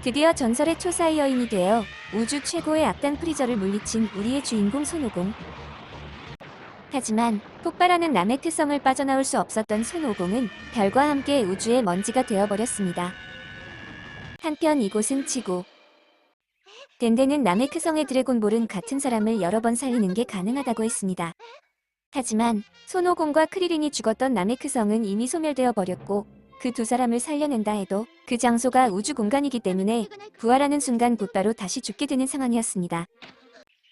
드디어 전설의 초사이어인이 되어 우주 최고의 악당 프리저를 물리친 우리의 주인공 손오공. 하지만 폭발하는 나메크성을 빠져나올 수 없었던 손오공은 별과 함께 우주의 먼지가 되어버렸습니다. 한편 이곳은 지구. 덴덴은 나메크성의 드래곤볼은 같은 사람을 여러 번 살리는 게 가능하다고 했습니다. 하지만 손오공과 크리링이 죽었던 나메크성은 이미 소멸되어 버렸고 그 두 사람을 살려낸다 해도 그 장소가 우주 공간이기 때문에 부활하는 순간 곧바로 다시 죽게 되는 상황이었습니다.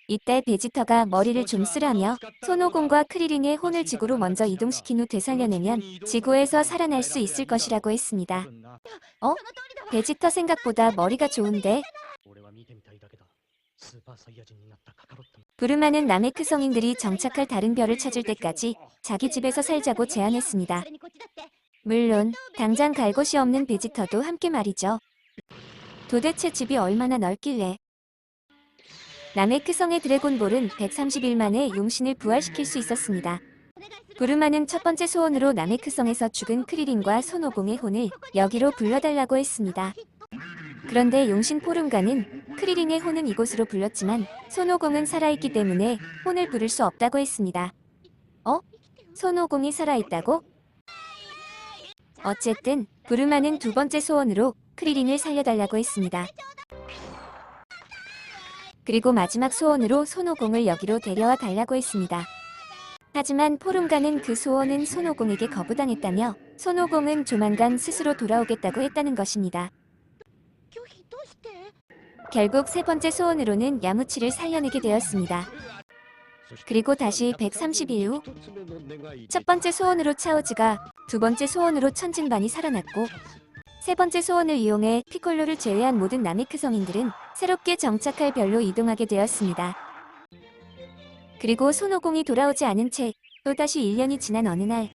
이때 베지터가 머리를 좀 쓰라며 손오공과 크리링의 혼을 지구로 먼저 이동시킨 후 되살려내면 지구에서 살아날 수 있을 것이라고 했습니다. 베지터 생각보다 머리가 좋은데? 부르마는 나메크 성인들이 정착할 다른 별을 찾을 때까지 자기 집에서 살자고 제안했습니다. 물론 당장 갈 곳이 없는 베지터도 함께 말이죠. 도대체 집이 얼마나 넓길래? 나메크 성의 드래곤볼은 130일 만에 용신을 부활시킬 수 있었습니다. 부르마는 첫 번째 소원으로 나메크 성에서 죽은 크리링과 손오공의 혼을 여기로 불러달라고 했습니다. 그런데 용신 포름가는 크리링의 혼은 이곳으로 불렀지만 손오공은 살아있기 때문에 혼을 부를 수 없다고 했습니다. 손오공이 살아있다고? 어쨌든 부르마는 두 번째 소원으로 크리링을 살려달라고 했습니다. 그리고 마지막 소원으로 손오공을 여기로 데려와 달라고 했습니다. 하지만 포름가는 그 소원은 손오공에게 거부당했다며 손오공은 조만간 스스로 돌아오겠다고 했다는 것입니다. 결국 세 번째 소원으로는 야무치를 살려내게 되었습니다. 그리고 다시 130일 후 첫 번째 소원으로 차오즈가, 두 번째 소원으로 천진반이 살아났고 세 번째 소원을 이용해 피콜로를 제외한 모든 나메크 성인들은 새롭게 정착할 별로 이동하게 되었습니다. 그리고 손오공이 돌아오지 않은 채 또다시 1년이 지난 어느 날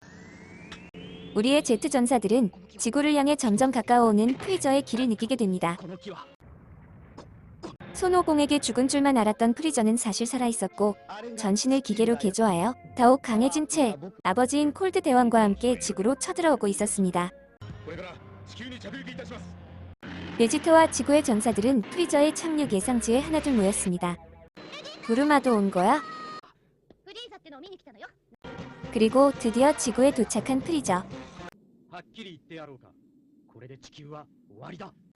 우리의 제트 전사들은 지구를 향해 점점 가까워오는 프리저의 길을 느끼게 됩니다. 손오공에게 죽은 줄만 알았던 프리저는 사실 살아있었고 전신을 기계로 개조하여 더욱 강해진 채 아버지인 콜드 대왕과 함께 지구로 쳐들어오고 있었습니다. 베지터와 지구의 전사들은 프리저의 착륙 예상지에 하나둘 모였습니다. 부르마도 온 거야? 그리고 드디어 지구에 도착한 프리저.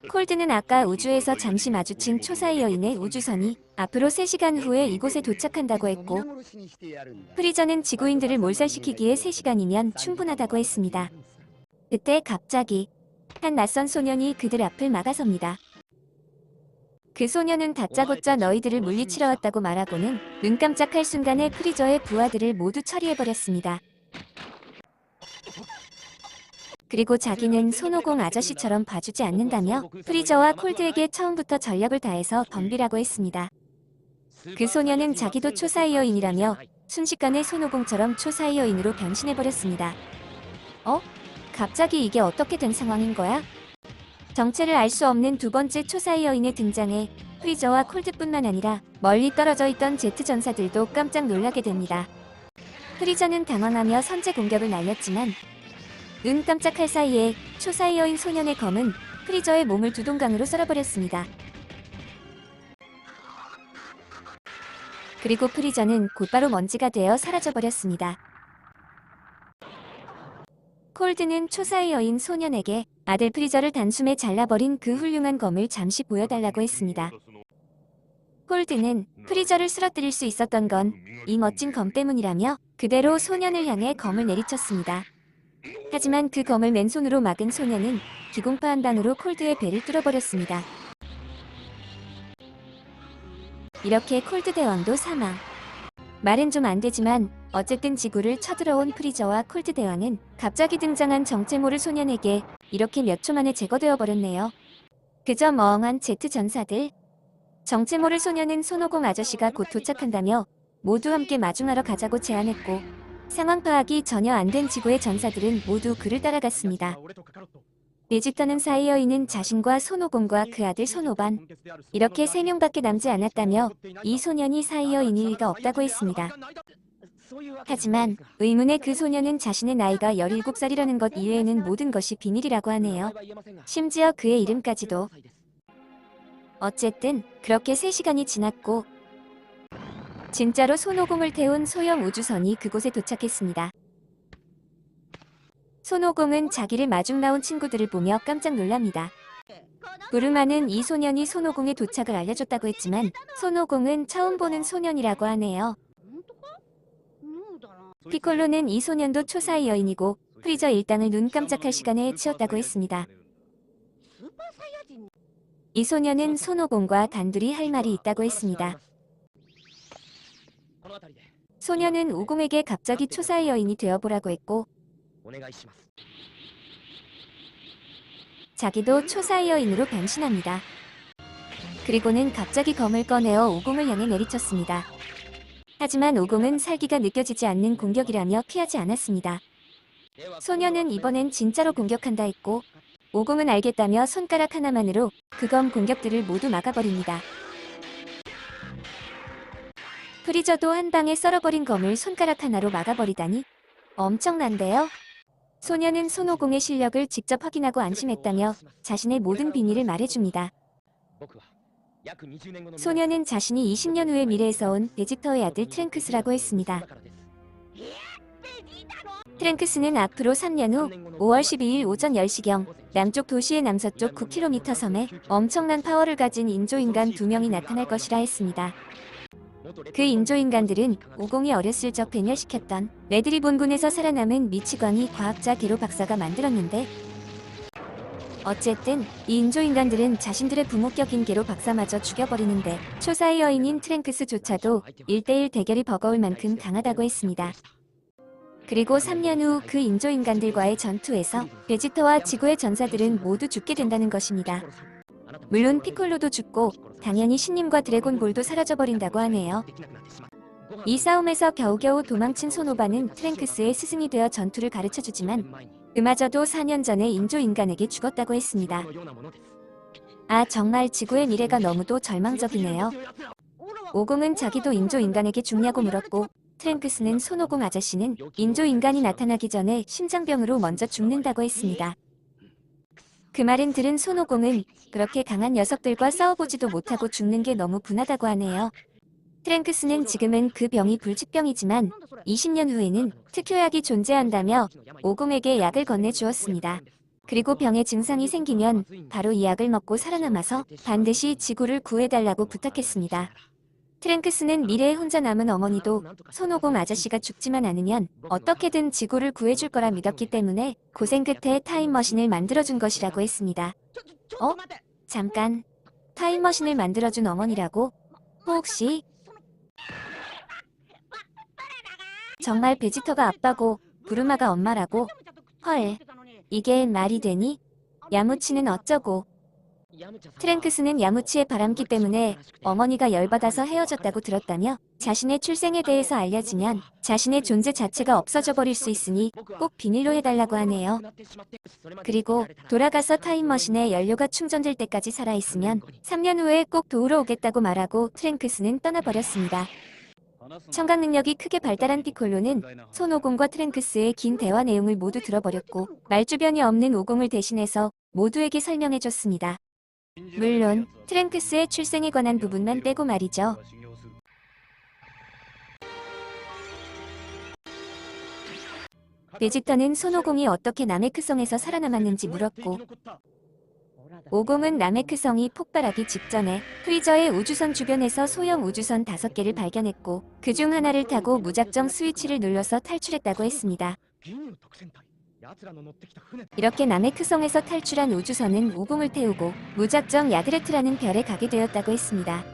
콜드는 아까 우주에서 잠시 마주친 초사의 여인의 우주선이 앞으로 3시간 후에 이곳에 도착한다고 했고 프리저는 지구인들을 몰살시키기에 3시간이면 충분하다고 했습니다. 그때 갑자기 한 낯선 소년이 그들 앞을 막아섭니다. 그 소년은 다짜고짜 너희들을 물리치러 왔다고 말하고는 눈 깜짝할 순간에 프리저의 부하들을 모두 처리해버렸습니다. 그리고 자기는 손오공 아저씨처럼 봐주지 않는다며 프리저와 콜드에게 처음부터 전력을 다해서 덤비라고 했습니다. 그 소년은 자기도 초사이어인이라며 순식간에 손오공처럼 초사이어인으로 변신해버렸습니다. 갑자기 이게 어떻게 된 상황인 거야? 정체를 알 수 없는 두 번째 초사이어인의 등장에 프리저와 콜드뿐만 아니라 멀리 떨어져 있던 제트 전사들도 깜짝 놀라게 됩니다. 프리저는 당황하며 선제 공격을 날렸지만 눈 깜짝할 사이에 초사이어인 소년의 검은 프리저의 몸을 두 동강으로 썰어버렸습니다. 그리고 프리저는 곧바로 먼지가 되어 사라져버렸습니다. 콜드는 초사이어인 소년에게 아들 프리저를 단숨에 잘라버린 그 훌륭한 검을 잠시 보여달라고 했습니다. 콜드는 프리저를 쓰러뜨릴 수 있었던 건 이 멋진 검 때문이라며 그대로 소년을 향해 검을 내리쳤습니다. 하지만 그 검을 맨손으로 막은 소년은 기공파 한 방으로 콜드의 배를 뚫어버렸습니다. 이렇게 콜드 대왕도 사망. 말은 좀 안 되지만 어쨌든 지구를 쳐들어온 프리저와 콜드 대왕은 갑자기 등장한 정체 모를 소년에게 이렇게 몇 초 만에 제거되어 버렸네요. 그저 멍한 제트 전사들. 정체 모를 소년은 손오공 아저씨가 곧 도착한다며 모두 함께 마중하러 가자고 제안했고 상황 파악이 전혀 안 된 지구의 전사들은 모두 그를 따라갔습니다. 베지터는 사이어인은 자신과 손오공과 그 아들 손오반 이렇게 3명밖에 남지 않았다며 이 소년이 사이어인일 리가 없다고 했습니다. 하지만 의문의 그 소년은 자신의 나이가 17살이라는 것 이외에는 모든 것이 비밀이라고 하네요. 심지어 그의 이름까지도. 어쨌든 그렇게 3시간이 지났고 진짜로 손오공을 태운 소형 우주선이 그곳에 도착했습니다. 손오공은 자기를 마중 나온 친구들을 보며 깜짝 놀랍니다. 부르마는 이 소년이 손오공의 도착을 알려줬다고 했지만 손오공은 처음 보는 소년이라고 하네요. 피콜로는 이 소년도 초사의 여인이고 프리저 일당을 눈 깜짝할 시간에 해치웠다고 했습니다. 이 소년은 손오공과 단둘이 할 말이 있다고 했습니다. 소년은 오공에게 갑자기 초사의 여인이 되어보라고 했고 자기도 초사의 여인으로 변신합니다. 그리고는 갑자기 검을 꺼내어 오공을 향해 내리쳤습니다. 하지만 오공은 살기가 느껴지지 않는 공격이라며 피하지 않았습니다. 소년은 이번엔 진짜로 공격한다 했고 오공은 알겠다며 손가락 하나만으로 그 검 공격들을 모두 막아버립니다. 프리저도 한 방에 썰어버린 검을 손가락 하나로 막아버리다니 엄청난데요? 소년은 손오공의 실력을 직접 확인하고 안심했다며 자신의 모든 비밀을 말해줍니다. 소년은 자신이 20년 후의 미래에서 온 베지터의 아들 트랭크스라고 했습니다. 트랭크스는 앞으로 3년 후 5월 12일 오전 10시경 남쪽 도시의 남서쪽 9km 섬에 엄청난 파워를 가진 인조인간 2명이 나타날 것이라 했습니다. 그 인조인간들은 오공이 어렸을 적 배멸시켰던 레드리 본군에서 살아남은 미치광이 과학자 게로 박사가 만들었는데 어쨌든 이 인조인간들은 자신들의 부목격인 게로 박사마저 죽여버리는데 초사의 여인인 트랭크스조차도 1대1 대결이 버거울 만큼 강하다고 했습니다. 그리고 3년 후 그 인조인간들과의 전투에서 베지터와 지구의 전사들은 모두 죽게 된다는 것입니다. 물론 피콜로도 죽고 당연히 신님과 드래곤볼도 사라져버린다고 하네요. 이 싸움에서 겨우겨우 도망친 소노바는 트랭크스의 스승이 되어 전투를 가르쳐주지만 그마저도 4년 전에 인조인간에게 죽었다고 했습니다. 아, 정말 지구의 미래가 너무도 절망적이네요. 오공은 자기도 인조인간에게 죽냐고 물었고 트랭크스는 손오공 아저씨는 인조인간이 나타나기 전에 심장병으로 먼저 죽는다고 했습니다. 그 말은 들은 손오공은 그렇게 강한 녀석들과 싸워보지도 못하고 죽는 게 너무 분하다고 하네요. 트랭크스는 지금은 그 병이 불치병이지만 20년 후에는 특효약이 존재한다며 오공에게 약을 건네주었습니다. 그리고 병의 증상이 생기면 바로 이 약을 먹고 살아남아서 반드시 지구를 구해달라고 부탁했습니다. 트랭크스는 미래에 혼자 남은 어머니도 손오공 아저씨가 죽지만 않으면 어떻게든 지구를 구해줄 거라 믿었기 때문에 고생 끝에 타임머신을 만들어준 것이라고 했습니다. 잠깐. 타임머신을 만들어준 어머니라고? 혹시 정말 베지터가 아빠고 부르마가 엄마라고? 헐, 이게 말이 되니? 야무치는 어쩌고? 트랭크스는 야무치의 바람기 때문에 어머니가 열받아서 헤어졌다고 들었다며 자신의 출생에 대해서 알려지면 자신의 존재 자체가 없어져 버릴 수 있으니 꼭 비밀로 해달라고 하네요. 그리고 돌아가서 타임머신에 연료가 충전될 때까지 살아있으면 3년 후에 꼭 도우러 오겠다고 말하고 트랭크스는 떠나버렸습니다. 청각 능력이 크게 발달한 피콜로는 손오공과 트랭크스의 긴 대화 내용을 모두 들어버렸고 말주변이 없는 오공을 대신해서 모두에게 설명해줬습니다. 물론 트랭크스의 출생에 관한 부분만 빼고 말이죠. 베지터는 손오공이 어떻게 나메크성에서 살아남았는지 물었고 오공은 나메크성이 폭발하기 직전에 프리저의 우주선 주변에서 소형 우주선 5개를 발견했고 그중 하나를 타고 무작정 스위치를 눌러서 탈출했다고 했습니다. 이렇게 나메크성에서 탈출한 우주선은 오공을 태우고 무작정 야드레트라는 별에 가게 되었다고 했습니다.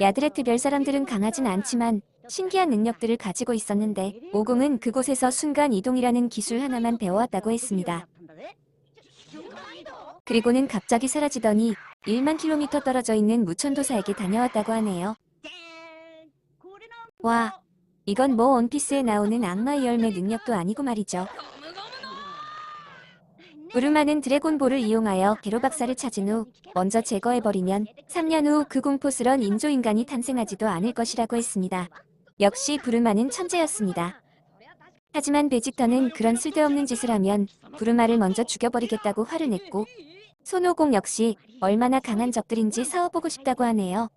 야드레트 별 사람들은 강하진 않지만 신기한 능력들을 가지고 있었는데 오공은 그곳에서 순간 이동이라는 기술 하나만 배워왔다고 했습니다. 그리고는 갑자기 사라지더니 1만 킬로미터 떨어져 있는 무천도사에게 다녀왔다고 하네요. 와, 이건 뭐 원피스에 나오는 악마의 열매 능력도 아니고 말이죠. 부르마는 드래곤볼을 이용하여 게로 박사를 찾은 후 먼저 제거해버리면 3년 후 그 공포스런 인조인간이 탄생하지도 않을 것이라고 했습니다. 역시 부르마는 천재였습니다. 하지만 베지터는 그런 쓸데없는 짓을 하면 부르마를 먼저 죽여버리겠다고 화를 냈고 손오공 역시 얼마나 강한 적들인지 싸워보고 싶다고 하네요.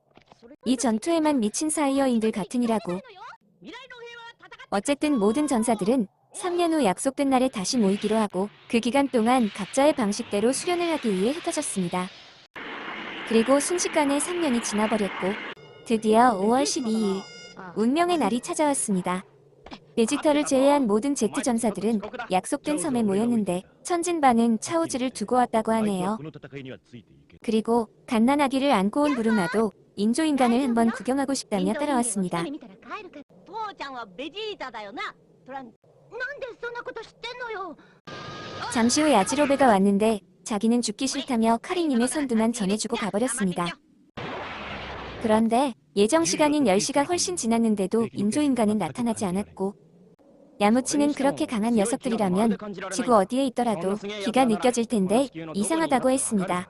이 전투에만 미친 사이어인들 같으니라고. 어쨌든 모든 전사들은 3년 후 약속된 날에 다시 모이기로 하고 그 기간 동안 각자의 방식대로 수련을 하기 위해 흩어졌습니다. 그리고 순식간에 3년이 지나버렸고 드디어 5월 12일 운명의 날이 찾아왔습니다. 베지터를 제외한 모든 제트 전사들은 약속된 섬에 모였는데 천진반은 차오즈를 두고 왔다고 하네요. 그리고 갓난아기를 안고 온 부르마도 인조인간을 한번 구경하고 싶다며 따라왔습니다. 잠시 후 야지로베가 왔는데 자기는 죽기 싫다며 카리님의 선두만 전해주고 가버렸습니다. 그런데 예정 시간인 10시가 훨씬 지났는데도 인조인간은 나타나지 않았고 야무치는 그렇게 강한 녀석들이라면 지구 어디에 있더라도 기가 느껴질 텐데 이상하다고 했습니다.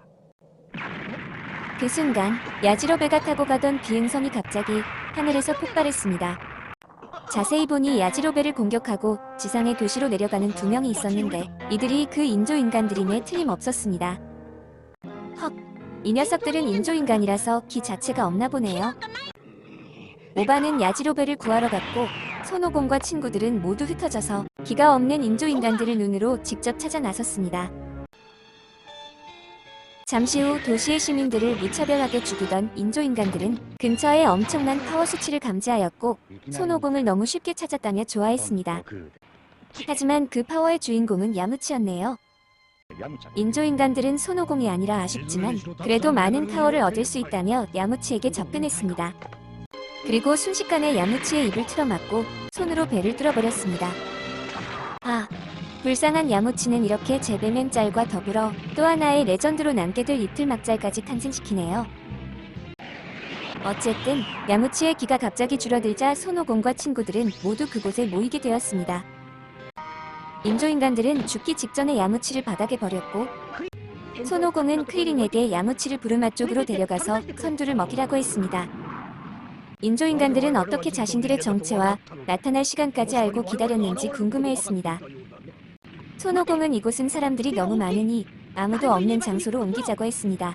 그 순간 야지로베가 타고 가던 비행선이 갑자기 하늘에서 폭발했습니다. 자세히 보니 야지로베를 공격하고 지상의 도시로 내려가는 2명이 있었는데 이들이 그 인조인간들임에 틀림없었습니다. 헉, 이 녀석들은 인조인간이라서 기 자체가 없나 보네요. 오바는 야지로베를 구하러 갔고 손오공과 친구들은 모두 흩어져서 기가 없는 인조인간들을 눈으로 직접 찾아 나섰습니다. 잠시 후 도시의 시민들을 무차별하게 죽이던 인조인간들은 근처에 엄청난 파워 수치를 감지하였고 손오공을 너무 쉽게 찾았다며 좋아했습니다. 하지만 그 파워의 주인공은 야무치였네요. 인조인간들은 손오공이 아니라 아쉽지만 그래도 많은 파워를 얻을 수 있다며 야무치에게 접근했습니다. 그리고 순식간에 야무치의 입을 틀어막고 손으로 배를 뚫어버렸습니다. 아, 불쌍한 야무치는 이렇게 제베맨 짤과 더불어 또 하나의 레전드로 남게 될 이틀막짤까지 탄생시키네요. 어쨌든 야무치의 기가 갑자기 줄어들자 손오공과 친구들은 모두 그곳에 모이게 되었습니다. 인조인간들은 죽기 직전에 야무치를 바닥에 버렸고 손오공은 크리린에게 야무치를 부르마 쪽으로 데려가서 선두를 먹이라고 했습니다. 인조인간들은 어떻게 자신들의 정체와 나타날 시간까지 알고 기다렸는지 궁금해했습니다. 손오공은 이곳은 사람들이 너무 많으니 아무도 없는 장소로 옮기자고 했습니다.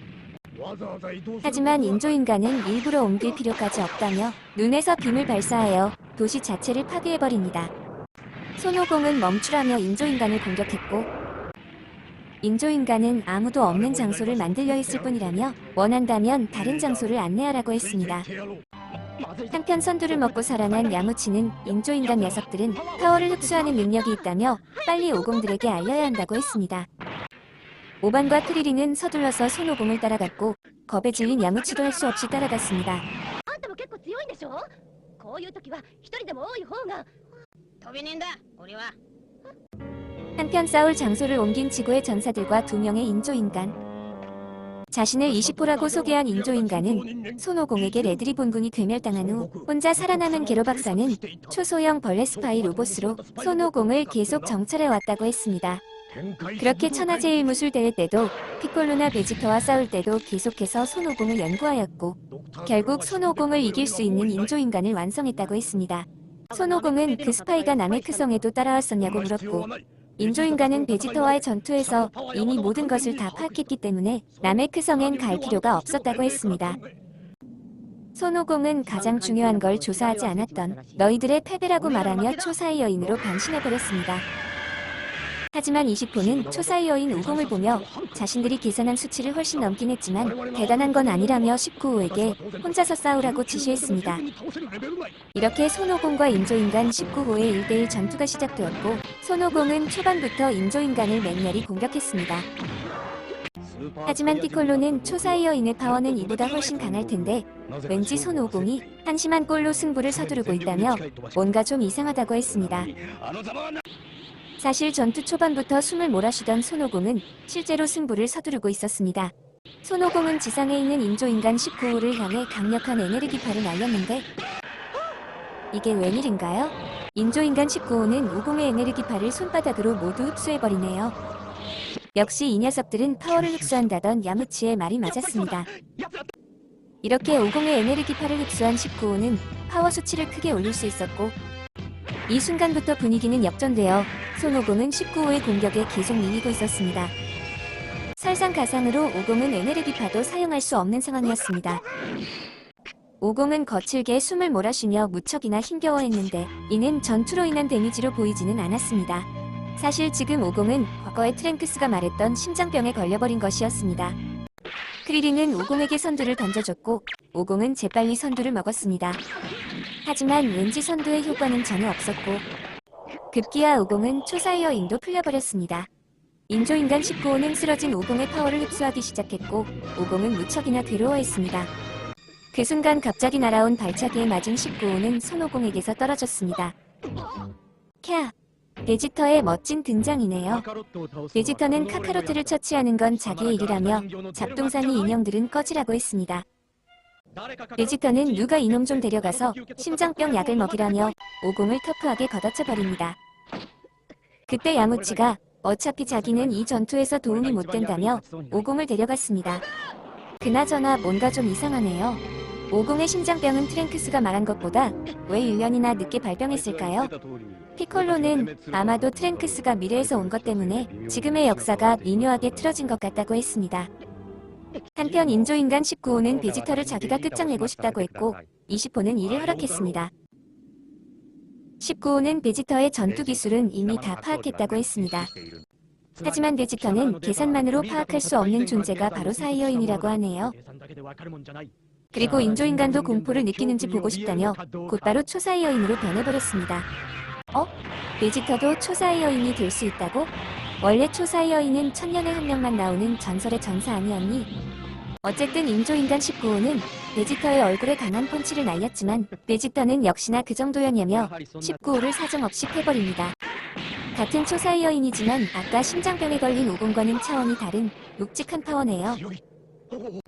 하지만 인조인간은 일부러 옮길 필요까지 없다며 눈에서 빔을 발사하여 도시 자체를 파괴해버립니다. 손오공은 멈추라며 인조인간을 공격했고 인조인간은 아무도 없는 장소를 만들려 했을 뿐이라며 원한다면 다른 장소를 안내하라고 했습니다. 한편 선두를 먹고 살아난 야무치는 인조인간 녀석들은 파워를 흡수하는 능력이 있다며 빨리 오공들에게 알려야 한다고 했습니다. 오반과 크리린은 서둘러서 손오공을 따라갔고 겁에 질린 야무치도 할 수 없이 따라갔습니다. 한편 싸울 장소를 옮긴 지구의 전사들과 2명의 인조인간. 자신을 20호라고 소개한 인조인간은 손오공에게 레드리본군이 괴멸당한 후 혼자 살아남은 게로 박사는 초소형 벌레 스파이 로봇으로 손오공을 계속 정찰해왔다고 했습니다. 그렇게 천하제일무술 대회 때도 피콜로나 베지터와 싸울 때도 계속해서 손오공을 연구하였고 결국 손오공을 이길 수 있는 인조인간을 완성했다고 했습니다. 손오공은 그 스파이가 나메크성에도 따라왔었냐고 물었고 인조인간은 베지터와의 전투에서 이미 모든 것을 다 파악했기 때문에 나메크성엔 갈 필요가 없었다고 했습니다. 손오공은 가장 중요한 걸 조사하지 않았던 너희들의 패배라고 말하며 초사의 여인으로 변신해버렸습니다. 하지만 20호는 초사의 여인 우공을 보며 자신들이 계산한 수치를 훨씬 넘긴 했지만 대단한 건 아니라며 19호에게 혼자서 싸우라고 지시했습니다. 이렇게 손오공과 인조인간 19호의 1대1 전투가 시작되었고 손오공은 초반부터 인조인간을 맹렬히 공격했습니다. 하지만 피콜로는 초사의 여인의 파워는 이보다 훨씬 강할 텐데 왠지 손오공이 한심한 꼴로 승부를 서두르고 있다며 뭔가 좀 이상하다고 했습니다. 사실 전투 초반부터 숨을 몰아쉬던 손오공은 실제로 승부를 서두르고 있었습니다. 손오공은 지상에 있는 인조인간 19호를 향해 강력한 에네르기파를 날렸는데 이게 웬일인가요? 인조인간 19호는 우공의 에네르기파를 손바닥으로 모두 흡수해버리네요. 역시 이 녀석들은 파워를 흡수한다던 야무치의 말이 맞았습니다. 이렇게 우공의 에네르기파를 흡수한 19호는 파워 수치를 크게 올릴 수 있었고 이 순간부터 분위기는 역전되어 손오공은 19호의 공격에 계속 밀리고 있었습니다. 설상가상으로 오공은 에네르기파도 사용할 수 없는 상황이었습니다. 오공은 거칠게 숨을 몰아쉬며 무척이나 힘겨워했는데 이는 전투로 인한 데미지로 보이지는 않았습니다. 사실 지금 오공은 과거에 트랭크스가 말했던 심장병에 걸려버린 것이었습니다. 크리링은 오공에게 선두를 던져줬고 오공은 재빨리 선두를 먹었습니다. 하지만 왠지 선두의 효과는 전혀 없었고 급기야 오공은 초사이어인도 풀려버렸습니다. 인조인간 19호는 쓰러진 오공의 파워를 흡수하기 시작했고 오공은 무척이나 괴로워했습니다. 그 순간 갑자기 날아온 발차기에 맞은 19호는 손오공에게서 떨어졌습니다. 캬! 베지터의 멋진 등장이네요. 베지터는 카카로트를 처치하는 건 자기의 일이라며 잡동사니 인형들은 꺼지라고 했습니다. 베지터는 누가 이놈 좀 데려가서 심장병 약을 먹이라며 오공을 터프하게 걷어차버립니다. 그때 야무치가 어차피 자기는 이 전투에서 도움이 못 된다며 오공을 데려갔습니다. 그나저나 뭔가 좀 이상하네요. 오공의 심장병은 트랭크스가 말한 것보다 왜 1년이나 늦게 발병했을까요? 피콜로는 아마도 트랭크스가 미래에서 온 것 때문에 지금의 역사가 미묘하게 틀어진 것 같다고 했습니다. 한편 인조인간 19호는 베지터를 자기가 끝장내고 싶다고 했고 20호는 이를 허락했습니다. 19호는 베지터의 전투 기술은 이미 다 파악했다고 했습니다. 하지만 베지터는 계산만으로 파악할 수 없는 존재가 바로 사이어인이라고 하네요. 그리고 인조인간도 공포를 느끼는지 보고 싶다며 곧바로 초사이어인으로 변해버렸습니다. 베지터도 초사이어인이 될 수 있다고? 원래 초사이어인은 천년에 한 명만 나오는 전설의 전사 아니었니? 어쨌든 인조인간 19호는 베지터의 얼굴에 강한 펀치를 날렸지만 베지터는 역시나 그 정도였냐며 19호를 사정없이 패버립니다. 같은 초사이어인이지만 아까 심장병에 걸린 오공과는 차원이 다른 묵직한 파워네요.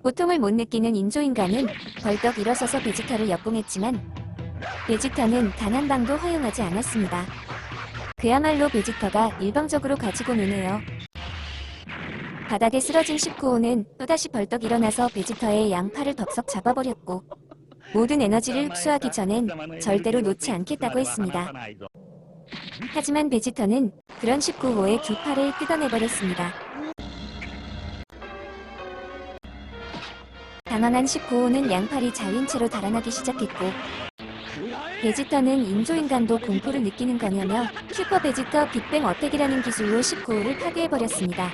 고통을 못 느끼는 인조인간은 벌떡 일어서서 베지터를 역공했지만 베지터는 단 한 방도 허용하지 않았습니다. 그야말로 베지터가 일방적으로 가지고 노네요. 바닥에 쓰러진 19호는 또다시 벌떡 일어나서 베지터의 양팔을 덥석 잡아버렸고 모든 에너지를 흡수하기 전엔 절대로 놓지 않겠다고 했습니다. 하지만 베지터는 그런 19호의 두 팔을 뜯어내버렸습니다. 당황한 19호는 양팔이 잘린 채로 달아나기 시작했고 베지터는 인조인간도 공포를 느끼는 거냐며 슈퍼 베지터 빅뱅 어택이라는 기술로 19호를 파괴해버렸습니다.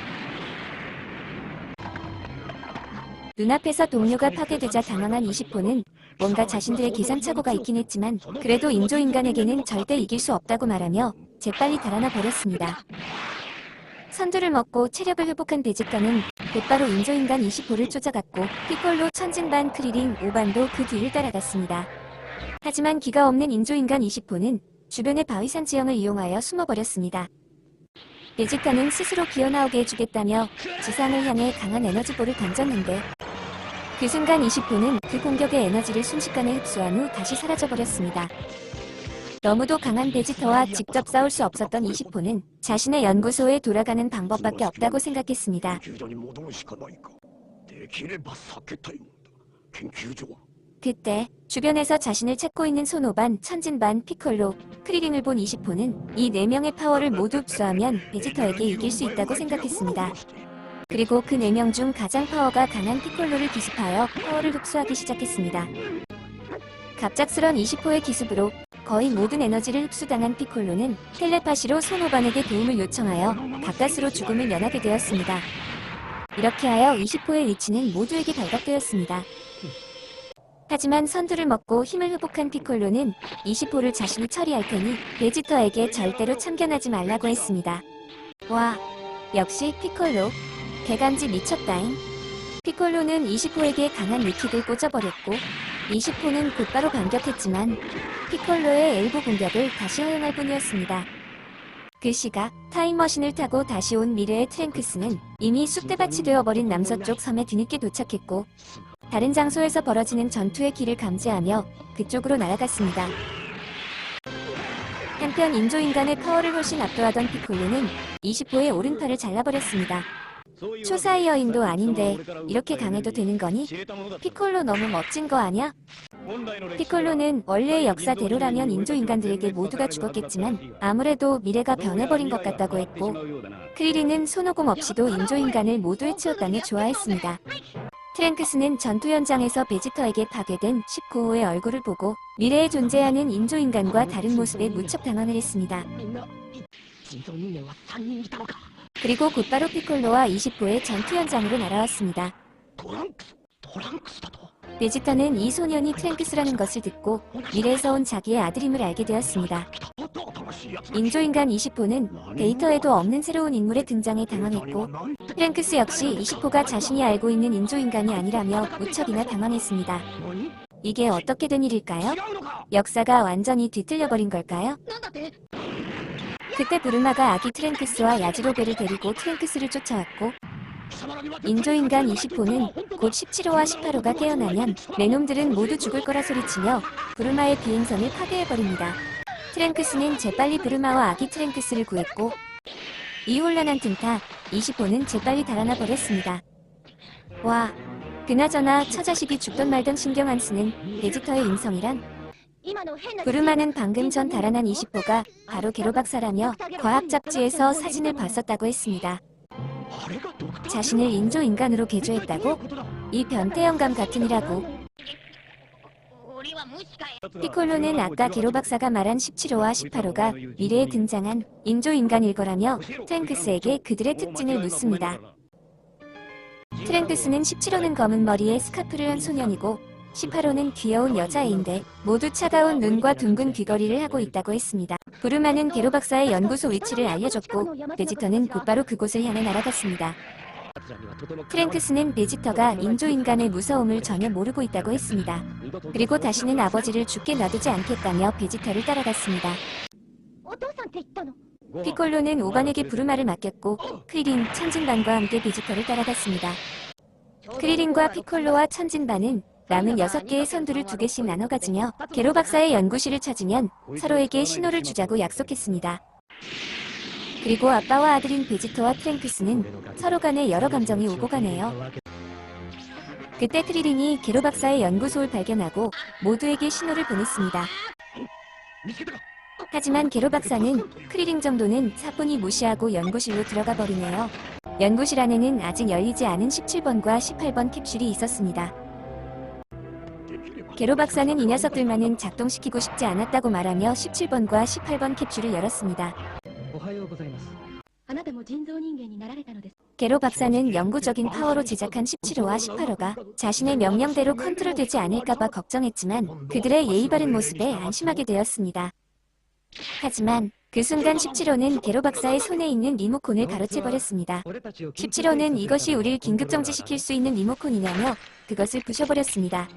눈앞에서 동료가 파괴되자 당황한 20호는 뭔가 자신들의 계산착오가 있긴 했지만 그래도 인조인간에게는 절대 이길 수 없다고 말하며 재빨리 달아나 버렸습니다. 선두를 먹고 체력을 회복한 베지터는 곧바로 인조인간 20호를 쫓아갔고 피콜로 천진반 크리링 5반도 그 뒤를 따라갔습니다. 하지만 기가 없는 인조인간 20호는 주변의 바위산 지형을 이용하여 숨어버렸습니다. 베지터는 스스로 기어나오게 해주겠다며 지상을 향해 강한 에너지볼을 던졌는데 그 순간 20호는 그 공격의 에너지를 순식간에 흡수한 후 다시 사라져버렸습니다. 너무도 강한 베지터와 직접 싸울 수 없었던 20호는 자신의 연구소에 돌아가는 방법밖에 없다고 생각했습니다. 그때 주변에서 자신을 찾고 있는 손오반, 천진반, 피콜로, 크리링을 본 20호는 이 4명의 파워를 모두 흡수하면 베지터에게 이길 수 있다고 생각했습니다. 그리고 그 4명 중 가장 파워가 강한 피콜로를 기습하여 파워를 흡수하기 시작했습니다. 갑작스런 20호의 기습으로 거의 모든 에너지를 흡수당한 피콜로는 텔레파시로 손오반에게 도움을 요청하여 가까스로 죽음을 면하게 되었습니다. 이렇게 하여 20호의 위치는 모두에게 발각되었습니다. 하지만 선두를 먹고 힘을 회복한 피콜로는 20호를 자신이 처리할 테니 베지터에게 절대로 참견하지 말라고 했습니다. 와, 역시 피콜로. 개간지 미쳤다잉. 피콜로는 20호에게 강한 리킥을 꽂아버렸고 20호는 곧바로 반격했지만 피콜로의 엘보 공격을 다시 허용할 뿐이었습니다. 그 시각 타임머신을 타고 다시 온 미래의 트랭크스는 이미 쑥대밭이 되어버린 남서쪽 섬에 뒤늦게 도착했고 다른 장소에서 벌어지는 전투의 길을 감지하며 그쪽으로 날아갔습니다. 한편 인조인간의 파워를 훨씬 압도하던 피콜로는 20호의 오른팔을 잘라버렸습니다. 초사이어인도 아닌데 이렇게 강해도 되는 거니? 피콜로 너무 멋진 거 아냐? 피콜로는 원래의 역사대로라면 인조인간들에게 모두가 죽었겠지만 아무래도 미래가 변해버린 것 같다고 했고, 크리린은 손오공 없이도 인조인간을 모두 해치웠다며 좋아했습니다. 트랭크스는 전투 현장에서 베지터에게 파괴된 19호의 얼굴을 보고 미래에 존재하는 인조인간과 다른 모습에 무척 당황을 했습니다. 그리고 곧바로 피콜로와 20호의 전투 현장으로 날아왔습니다. 베지터는 이 소년이 트랭크스라는 것을 듣고 미래에서 온 자기의 아들임을 알게 되었습니다. 인조인간 20호는 데이터에도 없는 새로운 인물의 등장에 당황했고, 트랭크스 역시 20호가 자신이 알고 있는 인조인간이 아니라며 무척이나 당황했습니다. 이게 어떻게 된 일일까요? 역사가 완전히 뒤틀려버린 걸까요? 그때 부르마가 아기 트랭크스와 야지로베를 데리고 트랭크스를 쫓아왔고, 인조인간 20호는 곧 17호와 18호가 깨어나면 내놈들은 모두 죽을 거라 소리치며 부르마의 비행선을 파괴해버립니다. 트랭크스는 재빨리 부르마와 아기 트랭크스를 구했고, 이 혼란한 틈타 20호는 재빨리 달아나 버렸습니다. 와, 그나저나 처자식이 죽던 말던 신경 안 쓰는 베지터의 인성이란? 부르마는 방금 전 달아난 20호가 바로 게로 박사라며 과학 잡지에서 사진을 봤었다고 했습니다. 자신을 인조인간으로 개조했다고? 이 변태 영감 같으니라고. 피콜로는 아까 게로 박사가 말한 17호와 18호가 미래에 등장한 인조인간일 거라며 트랭크스에게 그들의 특징을 묻습니다. 트랭크스는 17호는 검은 머리에 스카프를 한 소년이고 18호는 귀여운 여자애인데 모두 차가운 눈과 둥근 귀걸이를 하고 있다고 했습니다. 부르마는 게로 박사의 연구소 위치를 알려줬고 베지터는 곧바로 그곳을 향해 날아갔습니다. 트랭크스는 베지터가 인조인간의 무서움을 전혀 모르고 있다고 했습니다. 그리고 다시는 아버지를 죽게 놔두지 않겠다며 베지터를 따라갔습니다. 피콜로는 오반에게 부르마를 맡겼고 크리린, 천진반과 함께 베지터를 따라갔습니다. 크리린과 피콜로와 천진반은 남은 6개의 선두를 2개씩 나눠 가지며 게로 박사의 연구실을 찾으면 서로에게 신호를 주자고 약속했습니다. 그리고 아빠와 아들인 베지터와 트랭크스는 서로 간에 여러 감정이 오고 가네요. 그때 크리린이 게로 박사의 연구소를 발견하고 모두에게 신호를 보냈습니다. 하지만 게로 박사는 크리린 정도는 사뿐히 무시하고 연구실로 들어가 버리네요. 연구실 안에는 아직 열리지 않은 17번과 18번 캡슐이 있었습니다. 게로 박사는 이 녀석들만은 작동시키고 싶지 않았다고 말하며 17번과 18번 캡슐을 열었습니다. 게로 박사는 영구적인 파워로 제작한 17호와 18호가 자신의 명령대로 컨트롤되지 않을까봐 걱정했지만 그들의 예의 바른 모습에 안심하게 되었습니다. 하지만 그 순간 17호는 게로 박사의 손에 있는 리모컨을 가로채버렸습니다. 17호는 이것이 우릴 긴급정지시킬 수 있는 리모컨이냐며 그것을 부셔버렸습니다.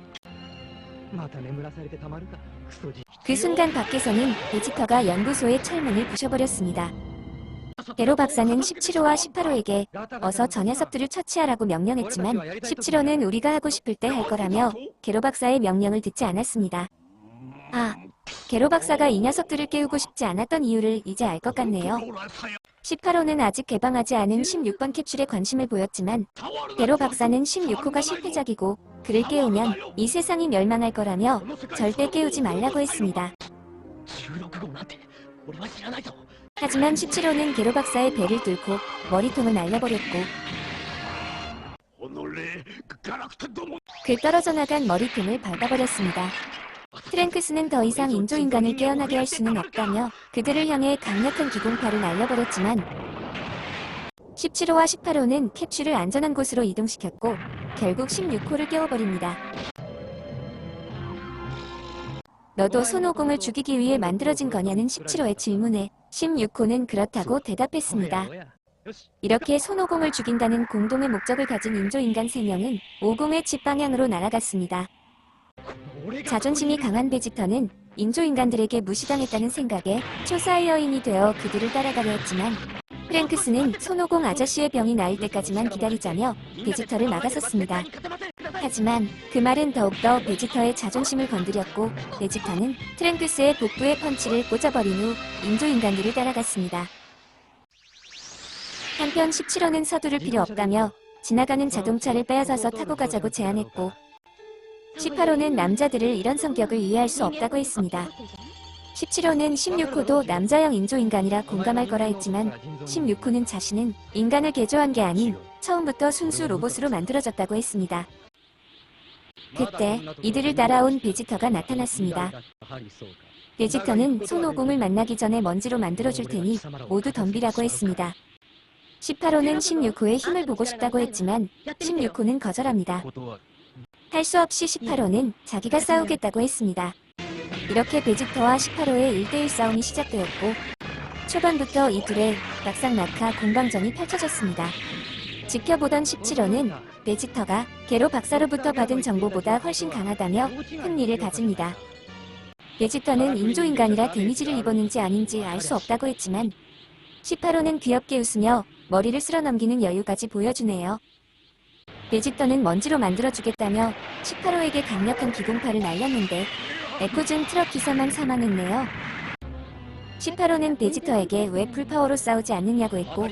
그 순간 밖에서는 베지터가 연구소의 철문을 부셔버렸습니다. 게로 박사는 17호와 18호에게 어서 저 녀석들을 처치하라고 명령했지만 17호는 우리가 하고 싶을 때 할 거라며 게로 박사의 명령을 듣지 않았습니다. 아, 게로 박사가 이 녀석들을 깨우고 싶지 않았던 이유를 이제 알 것 같네요. 18호는 아직 개방하지 않은 16번 캡슐에 관심을 보였지만 게로 박사는 16호가 실패작이고 그를 깨우면 이 세상이 멸망할 거라며 절대 깨우지 말라고 했습니다. 하지만 17호는 게로 박사의 배를 뚫고 머리통을 날려버렸고 그 떨어져 나간 머리통을 밟아버렸습니다. 트랭크스는 더 이상 인조인간을 깨어나게 할 수는 없다며 그들을 향해 강력한 기공파를 날려버렸지만 17호와 18호는 캡슐을 안전한 곳으로 이동시켰고 결국 16호를 깨워버립니다. 너도 손오공을 죽이기 위해 만들어진 거냐는 17호의 질문에 16호는 그렇다고 대답했습니다. 이렇게 손오공을 죽인다는 공동의 목적을 가진 인조인간 3명은 오공의 집 방향으로 날아갔습니다. 자존심이 강한 베지터는 인조인간들에게 무시당했다는 생각에 초사이어인이 되어 그들을 따라가려 했지만 프랭크스는 손오공 아저씨의 병이 나을 때까지만 기다리자며 베지터를 막아섰습니다. 하지만 그 말은 더욱더 베지터의 자존심을 건드렸고 베지터는 트랭크스의 복부에 펀치를 꽂아버린 후 인조인간들을 따라갔습니다. 한편 17호는 서두를 필요 없다며 지나가는 자동차를 빼앗아서 타고 가자고 제안했고 18호는 남자들을 이런 성격을 이해할 수 없다고 했습니다. 17호는 16호도 남자형 인조인간이라 공감할 거라 했지만 16호는 자신은 인간을 개조한 게 아닌 처음부터 순수 로봇으로 만들어졌다고 했습니다. 그때 이들을 따라온 베지터가 나타났습니다. 베지터는 손오공을 만나기 전에 먼지로 만들어줄 테니 모두 덤비라고 했습니다. 18호는 16호의 힘을 보고 싶다고 했지만 16호는 거절합니다. 할 수 없이 18호는 자기가 싸우겠다고 했습니다. 이렇게 베지터와 18호의 1대1 싸움이 시작되었고 초반부터 이 둘의 막상막하 공방전이 펼쳐졌습니다. 지켜보던 17호는 베지터가 게로 박사로부터 받은 정보보다 훨씬 강하다며 흥미를 가집니다. 베지터는 인조인간이라 데미지를 입었는지 아닌지 알 수 없다고 했지만 18호는 귀엽게 웃으며 머리를 쓸어넘기는 여유까지 보여주네요. 베지터는 먼지로 만들어주겠다며 18호에게 강력한 기공파를 날렸는데 애꿎은 트럭 기사만 사망했네요. 18호는 베지터에게 왜 풀파워로 싸우지 않느냐고 했고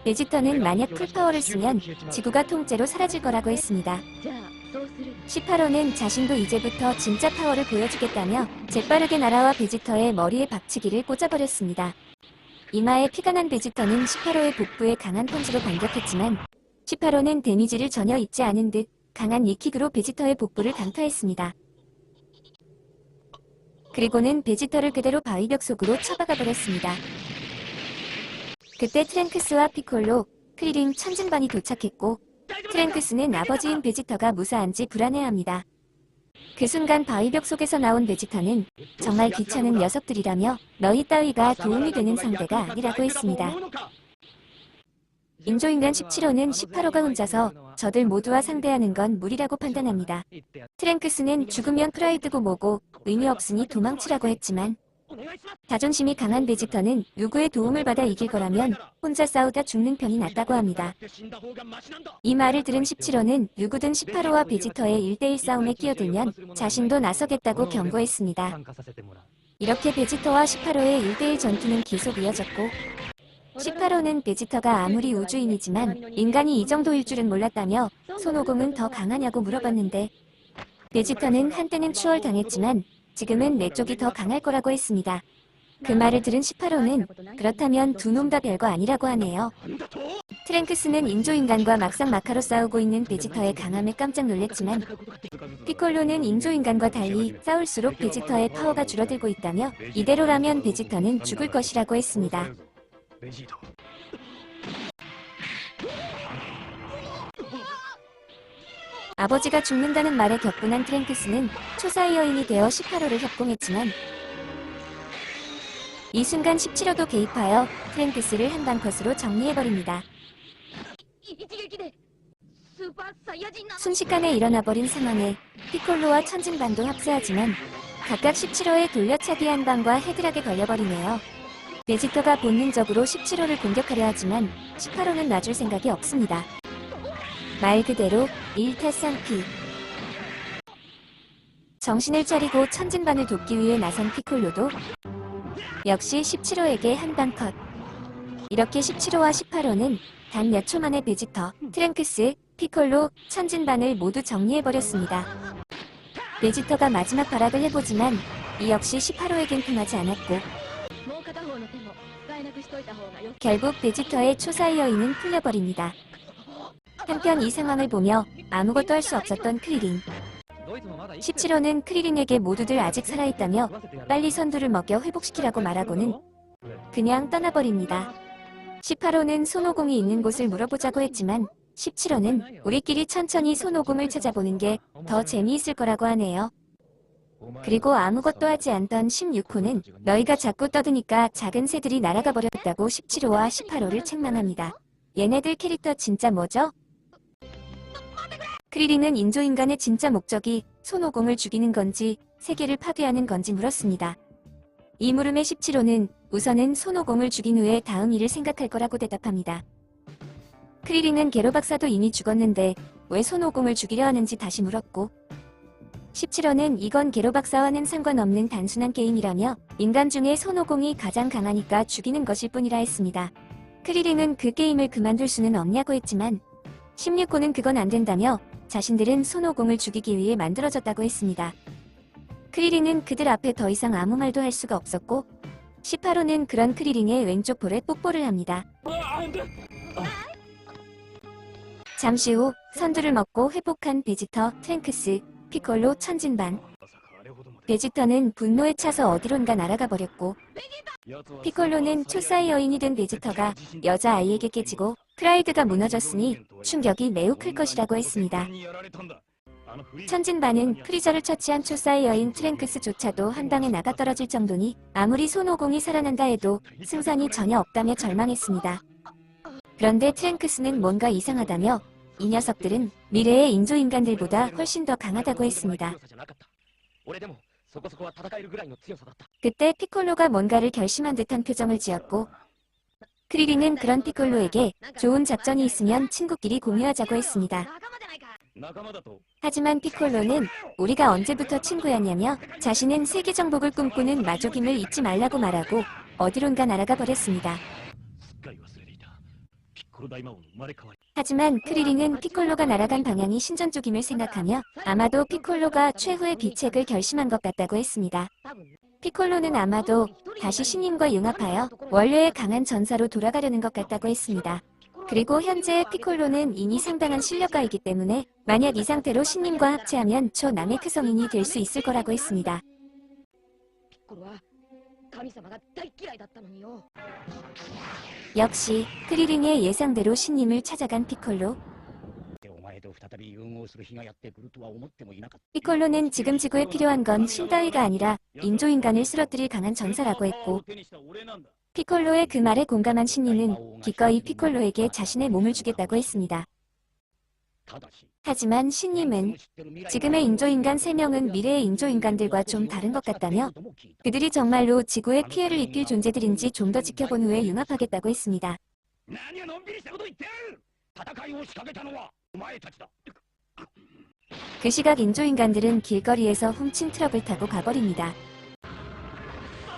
베지터는 만약 풀파워를 쓰면 지구가 통째로 사라질 거라고 했습니다. 18호는 자신도 이제부터 진짜 파워를 보여주겠다며 재빠르게 날아와 베지터의 머리에 박치기를 꽂아버렸습니다. 이마에 피가 난 베지터는 18호의 복부에 강한 펀치로 반격했지만 18호는 데미지를 전혀 입지 않은 듯 강한 이킥으로 베지터의 복부를 강타했습니다. 그리고는 베지터를 그대로 바위벽 속으로 쳐박아 버렸습니다. 그때 트랭크스와 피콜로, 크리링, 천진반이 도착했고 트랭크스는 아버지인 베지터가 무사한지 불안해합니다. 그 순간 바위벽 속에서 나온 베지터는 정말 귀찮은 녀석들이라며 너희 따위가 도움이 되는 상대가 아니라고 했습니다. 인조인간 17호는 18호가 혼자서 저들 모두와 상대하는 건 무리라고 판단합니다. 트랭크스는 죽으면 프라이드고 뭐고 의미 없으니 도망치라고 했지만 자존심이 강한 베지터는 누구의 도움을 받아 이길 거라면 혼자 싸우다 죽는 편이 낫다고 합니다. 이 말을 들은 17호는 누구든 18호와 베지터의 1대1 싸움에 끼어들면 자신도 나서겠다고 경고했습니다. 이렇게 베지터와 18호의 1대1 전투는 계속 이어졌고 18호는 베지터가 아무리 우주인이지만 인간이 이 정도일 줄은 몰랐다며 손오공은 더 강하냐고 물어봤는데 베지터는 한때는 추월당했지만 지금은 내 쪽이 더 강할 거라고 했습니다. 그 말을 들은 18호는 그렇다면 두 놈 다 별거 아니라고 하네요. 트랭크스는 인조인간과 막상막하로 싸우고 있는 베지터의 강함에 깜짝 놀랐지만 피콜로는 인조인간과 달리 싸울수록 베지터의 파워가 줄어들고 있다며 이대로라면 베지터는 죽을 것이라고 했습니다. 아버지가 죽는다는 말에 격분한 트랭크스는 초사이어인이 되어 18호를 협공했지만 이 순간 17호도 개입하여 트랭크스를 한방컷으로 정리해버립니다. 순식간에 일어나버린 상황에 피콜로와 천진반도 합세하지만 각각 17호의 돌려차기 한방과 헤드락에 걸려버리네요. 베지터가 본능적으로 17호를 공격하려 하지만 18호는 놔줄 생각이 없습니다. 말 그대로 일타쌍피. 정신을 차리고 천진반을 돕기 위해 나선 피콜로도 역시 17호에게 한방컷. 이렇게 17호와 18호는 단 몇 초 만에 베지터, 트랭크스, 피콜로, 천진반을 모두 정리해버렸습니다. 베지터가 마지막 발악을 해보지만 이 역시 18호에겐 통하지 않았고 결국 베지터의 초사이어인은 풀려버립니다. 한편 이 상황을 보며 아무것도 할 수 없었던 크리링. 17호는 크리링에게 모두들 아직 살아있다며 빨리 선두를 먹여 회복시키라고 말하고는 그냥 떠나버립니다. 18호는 손오공이 있는 곳을 물어보자고 했지만 17호는 우리끼리 천천히 손오공을 찾아보는 게 더 재미있을 거라고 하네요. 그리고 아무것도 하지 않던 16호는 너희가 자꾸 떠드니까 작은 새들이 날아가 버렸다고 17호와 18호를 책망합니다. 얘네들 캐릭터 진짜 뭐죠? 크리링은 인조인간의 진짜 목적이 손오공을 죽이는 건지 세계를 파괴하는 건지 물었습니다. 이 물음에 17호는 우선은 손오공을 죽인 후에 다음 일을 생각할 거라고 대답합니다. 크리링은 게로 박사도 이미 죽었는데 왜 손오공을 죽이려 하는지 다시 물었고 17호는 이건 게로 박사와는 상관없는 단순한 게임이라며 인간 중에 손오공이 가장 강하니까 죽이는 것일 뿐이라 했습니다. 크리링은 그 게임을 그만둘 수는 없냐고 했지만 16호는 그건 안 된다며 자신들은 손오공을 죽이기 위해 만들어졌다고 했습니다. 크리링은 그들 앞에 더 이상 아무 말도 할 수가 없었고 18호는 그런 크리링의 왼쪽 볼에 뽀뽀를 합니다. 잠시 후 선두를 먹고 회복한 베지터, 트랭크스, 피콜로 천진반. 베지터는 분노에 차서 어디론가 날아가 버렸고 피콜로는 초사이 여인이 된 베지터가 여자아이에게 깨지고 프라이드가 무너졌으니 충격이 매우 클 것이라고 했습니다. 천진반은 프리저를 처치한 초사이 여인 트랭크스조차도 한 방에 나가 떨어질 정도니 아무리 손오공이 살아난다 해도 승산이 전혀 없다며 절망했습니다. 그런데 트랭크스는 뭔가 이상하다며 이 녀석들은 미래의 인조인간들보다 훨씬 더 강하다고 했습니다. 그때 피콜로가 뭔가를 결심한 듯한 표정을 지었고 크리링은 그런 피콜로에게 좋은 작전이 있으면 친구끼리 공유하자고 했습니다. 하지만 피콜로는 우리가 언제부터 친구였냐며 자신은 세계 정복을 꿈꾸는 마족임을 잊지 말라고 말하고 어디론가 날아가 버렸습니다. 하지만 크리링은 피콜로가 날아간 방향이 신전 쪽임을 생각하며 아마도 피콜로가 최후의 비책을 결심한 것 같다고 했습니다. 피콜로는 아마도 다시 신님과 융합하여 원래의 강한 전사로 돌아가려는 것 같다고 했습니다. 그리고 현재의 피콜로는 이미 상당한 실력가이기 때문에 만약 이 상태로 신님과 합체하면 초나메크 성인이 될 수 있을 거라고 했습니다. 역시 크리링의 예상대로 신님을 찾아간 피콜로. 피콜로는 지금 지구에 필요한 건 신 따위가 아니라 인조인간을 쓰러뜨릴 강한 전사라고 했고 피콜로의 그 말에 공감한 신님은 기꺼이 피콜로에게 자신의 몸을 주겠다고 했습니다. 하지만 신님은 지금의 인조인간 3명은 미래의 인조인간들과 좀 다른 것 같다며 그들이 정말로 지구에 피해를 입힐 존재들인지 좀 더 지켜본 후에 융합하겠다고 했습니다. 그 시각 인조인간들은 길거리에서 훔친 트럭을 타고 가버립니다.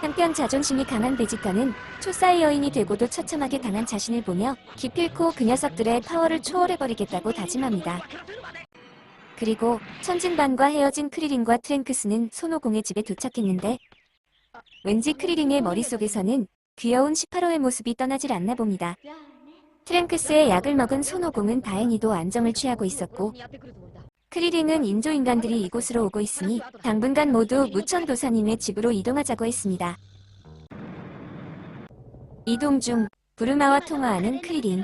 한편 자존심이 강한 베지터는 초사이 여인이 되고도 처참하게 당한 자신을 보며 기필코 그 녀석들의 파워를 초월해버리겠다고 다짐합니다. 그리고 천진반과 헤어진 크리링과 트랭크스는 손오공의 집에 도착했는데 왠지 크리링의 머릿속에서는 귀여운 18호의 모습이 떠나질 않나 봅니다. 트랭크스의 약을 먹은 손오공은 다행히도 안정을 취하고 있었고 크리링은 인조인간들이 이곳으로 오고 있으니 당분간 모두 무천도사님의 집으로 이동하자고 했습니다. 이동 중 부르마와 통화하는 크리링.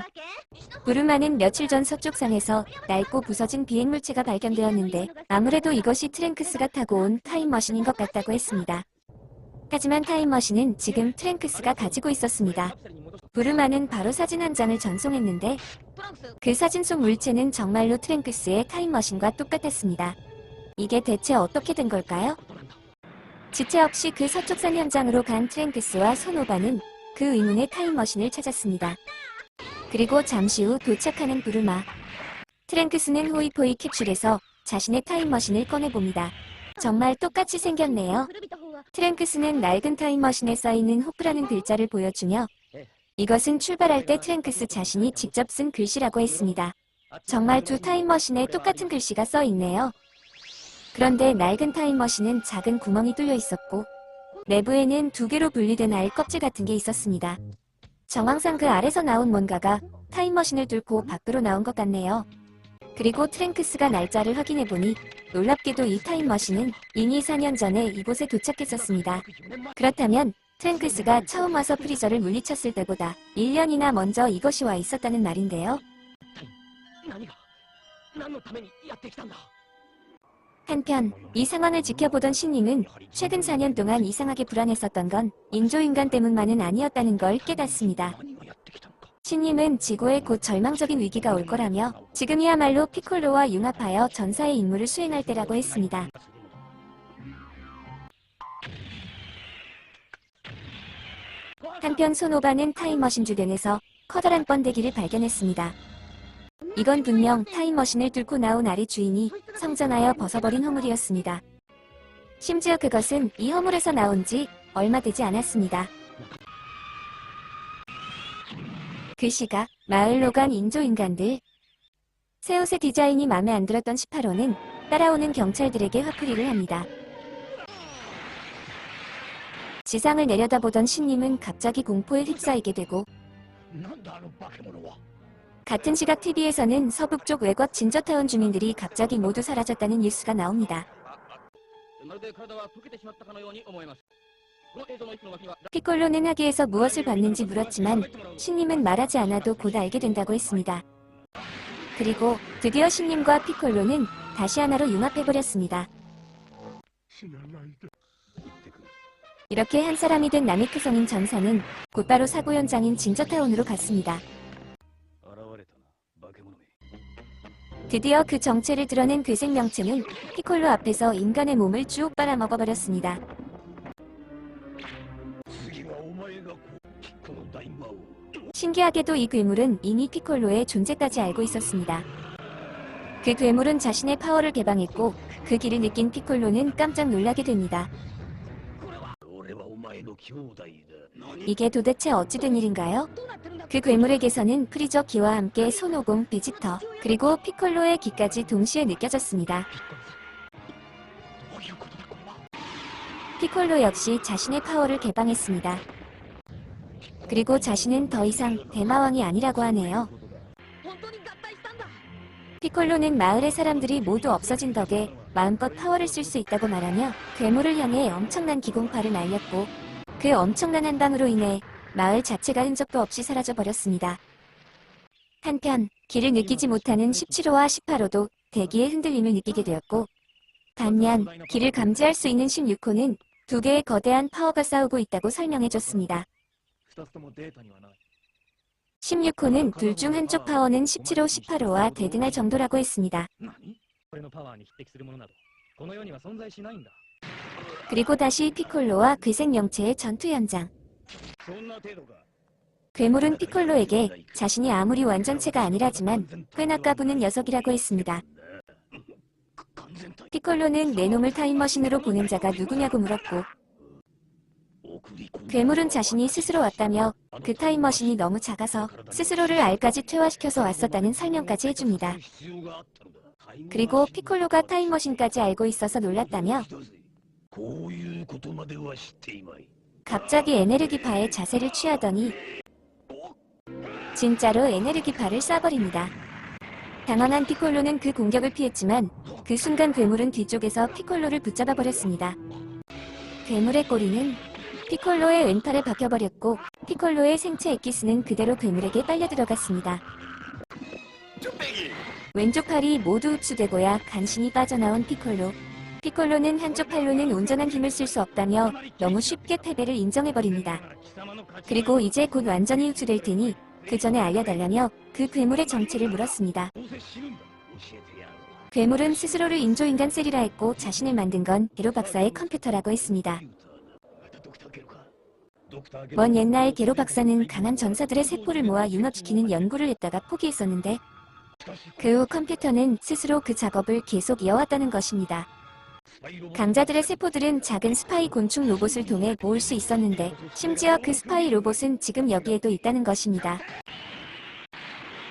부르마는 며칠 전 서쪽상에서 낡고 부서진 비행물체가 발견되었는데 아무래도 이것이 트랭크스가 타고 온 타임머신인 것 같다고 했습니다. 하지만 타임머신은 지금 트랭크스가 가지고 있었습니다. 부르마는 바로 사진 한 장을 전송했는데 그 사진 속 물체는 정말로 트랭크스의 타임머신과 똑같았습니다. 이게 대체 어떻게 된 걸까요? 지체 없이 그 서쪽산 현장으로 간 트랭크스와 손오바는 그 의문의 타임머신을 찾았습니다. 그리고 잠시 후 도착하는 부르마. 트랭크스는 호이포이 캡슐에서 자신의 타임머신을 꺼내봅니다. 정말 똑같이 생겼네요. 트랭크스는 낡은 타임머신에 써있는 호프라는 글자를 보여주며 이것은 출발할 때 트랭크스 자신이 직접 쓴 글씨라고 했습니다. 정말 두 타임머신에 똑같은 글씨가 써있네요. 그런데 낡은 타임머신은 작은 구멍이 뚫려 있었고 내부에는 두 개로 분리된 알 껍질 같은 게 있었습니다. 정황상 그 알에서 나온 뭔가가 타임머신을 뚫고 밖으로 나온 것 같네요. 그리고 트랭크스가 날짜를 확인해보니 놀랍게도 이 타임머신은 이미 4년 전에 이곳에 도착했었습니다. 그렇다면 트랭크스가 처음 와서 프리저를 물리쳤을 때보다 1년이나 먼저 이것이 와 있었다는 말인데요. 한편 이 상황을 지켜보던 신님은 최근 4년 동안 이상하게 불안했었던 건 인조인간 때문만은 아니었다는 걸 깨닫습니다. 신님은 지구에 곧 절망적인 위기가 올 거라며 지금이야말로 피콜로와 융합하여 전사의 임무를 수행할 때라고 했습니다. 한편 손오바는 타임머신 주변에서 커다란 번데기를 발견했습니다. 이건 분명 타임머신을 뚫고 나온 알의 주인이 성전하여 벗어버린 허물이었습니다. 심지어 그것은 이 허물에서 나온 지 얼마 되지 않았습니다. 그 시각 마을로 간 인조인간들. 새 옷의 디자인이 마음에 안 들었던 18호는 따라오는 경찰들에게 화풀이를 합니다. 지상을 내려다보던 신님은 갑자기 공포에 휩싸이게 되고, 같은 시각 TV에서는 서북 쪽 외곽 진저타운 주민들이 갑자기 모두 사라졌다는 뉴스가 나옵니다. 피콜로는 하기에서 무엇을 봤는지 물었지만 신님은 말하지 않아도 곧 알게 된다고 했습니다. 그리고 드디어 신님과 피콜로는 다시 하나로 융합해버렸습니다. 이렇게 한 사람이 된 나메크 성인 전사는 곧바로 사고 현장인 진저타운으로 갔습니다. 드디어 그 정체를 드러낸 괴생명체는 피콜로 앞에서 인간의 몸을 쭉 빨아먹어버렸습니다. 신기하게도 이 괴물은 이미 피콜로의 존재까지 알고 있었습니다. 그 괴물은 자신의 파워를 개방했고 그 길을 느낀 피콜로는 깜짝 놀라게 됩니다. 이게 도대체 어찌 된 일인가요? 그 괴물에게서는 프리저 기와 함께 손오공, 베지터, 그리고 피콜로의 기까지 동시에 느껴졌습니다. 피콜로 역시 자신의 파워를 개방했습니다. 그리고 자신은 더 이상 대마왕이 아니라고 하네요. 피콜로는 마을의 사람들이 모두 없어진 덕에 마음껏 파워를 쓸 수 있다고 말하며 괴물을 향해 엄청난 기공파를 날렸고 그 엄청난 한방으로 인해 마을 자체가 흔적도 없이 사라져버렸습니다. 한편 길을 느끼지 못하는 17호와 18호도 대기의 흔들림을 느끼게 되었고 반면 길을 감지할 수 있는 16호는 두 개의 거대한 파워가 싸우고 있다고 설명해줬습니다. 16호는 둘 중 한쪽 파워는 17호, 18호와 대등할 정도라고 했습니다. 그리고 다시 피콜로와 괴생명체의 전투 현장. 괴물은 피콜로에게 자신이 아무리 완전체가 아니라지만 꽤나 까부는 녀석이라고 했습니다. 피콜로는 내 놈을 타임머신으로 보낸 자가 누구냐고 물었고 괴물은 자신이 스스로 왔다며 그 타임머신이 너무 작아서 스스로를 알까지 퇴화시켜서 왔었다는 설명까지 해줍니다. 그리고 피콜로가 타임머신까지 알고 있어서 놀랐다며 갑자기 에네르기파의 자세를 취하더니 진짜로 에네르기파를 쏴버립니다. 당황한 피콜로는 그 공격을 피했지만 그 순간 괴물은 뒤쪽에서 피콜로를 붙잡아 버렸습니다. 괴물의 꼬리는 피콜로의 왼팔에 박혀버렸고 피콜로의 생체 엑기스는 그대로 괴물에게 빨려 들어갔습니다. 왼쪽 팔이 모두 흡수되고야 간신히 빠져나온 피콜로. 피콜로는 한쪽 팔로는 온전한 힘을 쓸 수 없다며 너무 쉽게 패배를 인정해버립니다. 그리고 이제 곧 완전히 흡수될 테니 그 전에 알려달라며 그 괴물의 정체를 물었습니다. 괴물은 스스로를 인조인간 셀이라 했고 자신을 만든 건 게로 박사의 컴퓨터라고 했습니다. 먼 옛날 게로 박사는 강한 전사들의 세포를 모아 융합시키는 연구를 했다가 포기했었는데 그 후 컴퓨터는 스스로 그 작업을 계속 이어왔다는 것입니다. 강자들의 세포들은 작은 스파이 곤충 로봇을 통해 모을 수 있었는데 심지어 그 스파이 로봇은 지금 여기에도 있다는 것입니다.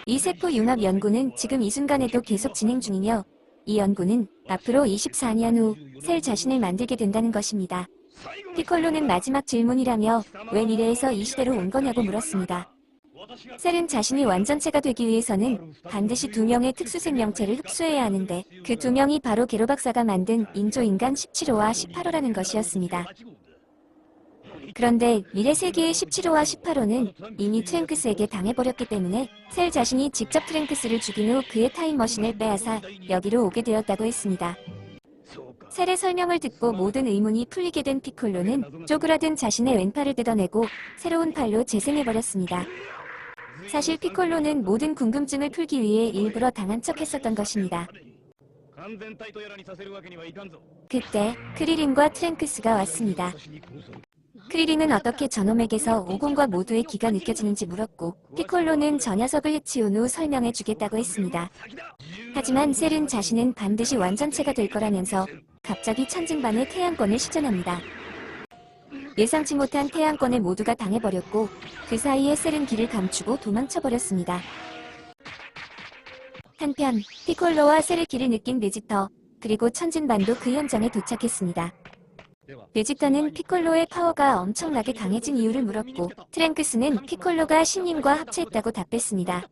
이 세포 융합 연구는 지금 이 순간에도 계속 진행 중이며 이 연구는 앞으로 24년 후 셀 자신을 만들게 된다는 것입니다. 피콜로는 마지막 질문이라며 왜 미래에서 이 시대로 온 거냐고 물었습니다. 셀은 자신이 완전체가 되기 위해서는 반드시 2명의 특수생명체를 흡수해야 하는데 그 2명이 바로 게로 박사가 만든 인조인간 17호와 18호라는 것이었습니다. 그런데 미래 세계의 17호와 18호는 이미 트랭크스에게 당해버렸기 때문에 셀 자신이 직접 트랭크스를 죽인 후 그의 타임머신을 빼앗아 여기로 오게 되었다고 했습니다. 셀의 설명을 듣고 모든 의문이 풀리게 된 피콜로는 쪼그라든 자신의 왼팔을 뜯어내고 새로운 팔로 재생해버렸습니다. 사실 피콜로는 모든 궁금증을 풀기 위해 일부러 당한 척 했었던 것입니다. 그때 크리린과 트랭크스가 왔습니다. 크리린은 어떻게 저놈에게서 오공과 모두의 기가 느껴지는지 물었고 피콜로는 저 녀석을 해치운 후 설명해 주겠다고 했습니다. 하지만 셀은 자신은 반드시 완전체가 될 거라면서 갑자기 천진반의 태양권을 시전합니다. 예상치 못한 태양권에 모두가 당해버렸고 그 사이에 셀은 길을 감추고 도망쳐버렸습니다. 한편 피콜로와 셀의 길을 느낀 베지터 그리고 천진반도 그 현장에 도착했습니다. 베지터는 피콜로의 파워가 엄청나게 강해진 이유를 물었고 트랭크스는 피콜로가 신님과 합체했다고 답했습니다.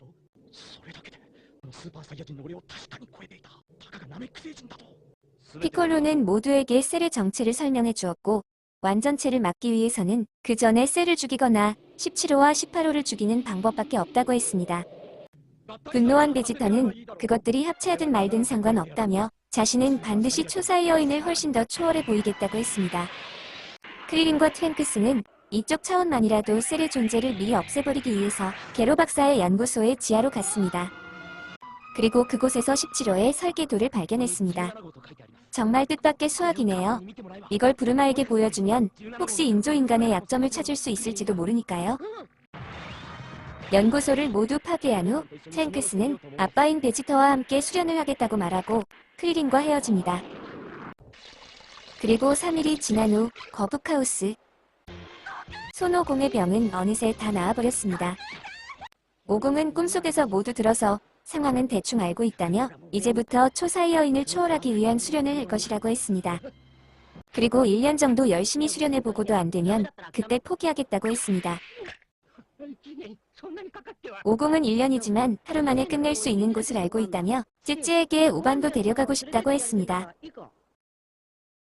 피콜로는 모두에게 셀의 정체를 설명해 주었고 완전체를 막기 위해서는 그 전에 셀을 죽이거나 17호와 18호를 죽이는 방법밖에 없다고 했습니다. 분노한 베지터는 그것들이 합체하든 말든 상관없다며 자신은 반드시 초사의 여인을 훨씬 더 초월해 보이겠다고 했습니다. 크리린과 트랭크스는 이쪽 차원만이라도 셀의 존재를 미리 없애버리기 위해서 게로 박사의 연구소의 지하로 갔습니다. 그리고 그곳에서 17호의 설계도를 발견했습니다. 정말 뜻밖의 수학이네요. 이걸 부르마에게 보여주면 혹시 인조인간의 약점을 찾을 수 있을지도 모르니까요. 연구소를 모두 파괴한 후 트랭크스는 아빠인 베지터와 함께 수련을 하겠다고 말하고 크리린과 헤어집니다. 그리고 3일이 지난 후 거북하우스. 손오공의 병은 어느새 다 나아버렸습니다. 오공은 꿈속에서 모두 들어서 상황은 대충 알고 있다며 이제부터 초사의 여인을 초월하기 위한 수련을 할 것이라고 했습니다. 그리고 1년 정도 열심히 수련해보고도 안되면 그때 포기하겠다고 했습니다. 오공은 1년이지만 하루 만에 끝낼 수 있는 곳을 알고 있다며 쯔쯔에게 오반도 데려가고 싶다고 했습니다.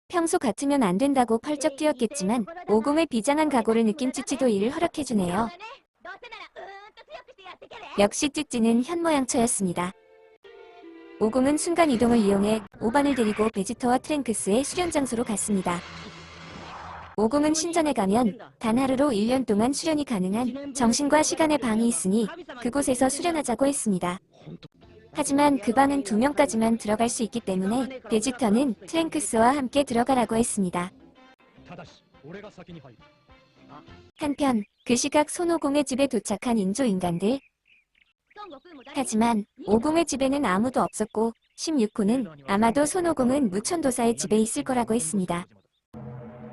평소 같으면 안 된다고 펄쩍 뛰었겠지만 오공의 비장한 각오를 느낀 쯔쯔도 이를 허락해주네요. 역시 쯔쯔는 현모양처였습니다. 오공은 순간이동을 이용해 오반을 데리고 베지터와 트랭크스의 수련 장소로 갔습니다. 오공은 신전에 가면 단 하루로 1년 동안 수련이 가능한 정신과 시간의 방이 있으니 그곳에서 수련하자고 했습니다. 하지만 그 방은 2명까지만 들어갈 수 있기 때문에 베지터는 트랭크스와 함께 들어가라고 했습니다. 한편 그 시각 손오공의 집에 도착한 인조인간들. 하지만 오공의 집에는 아무도 없었고 16호는 아마도 손오공은 무천도사의 집에 있을 거라고 했습니다.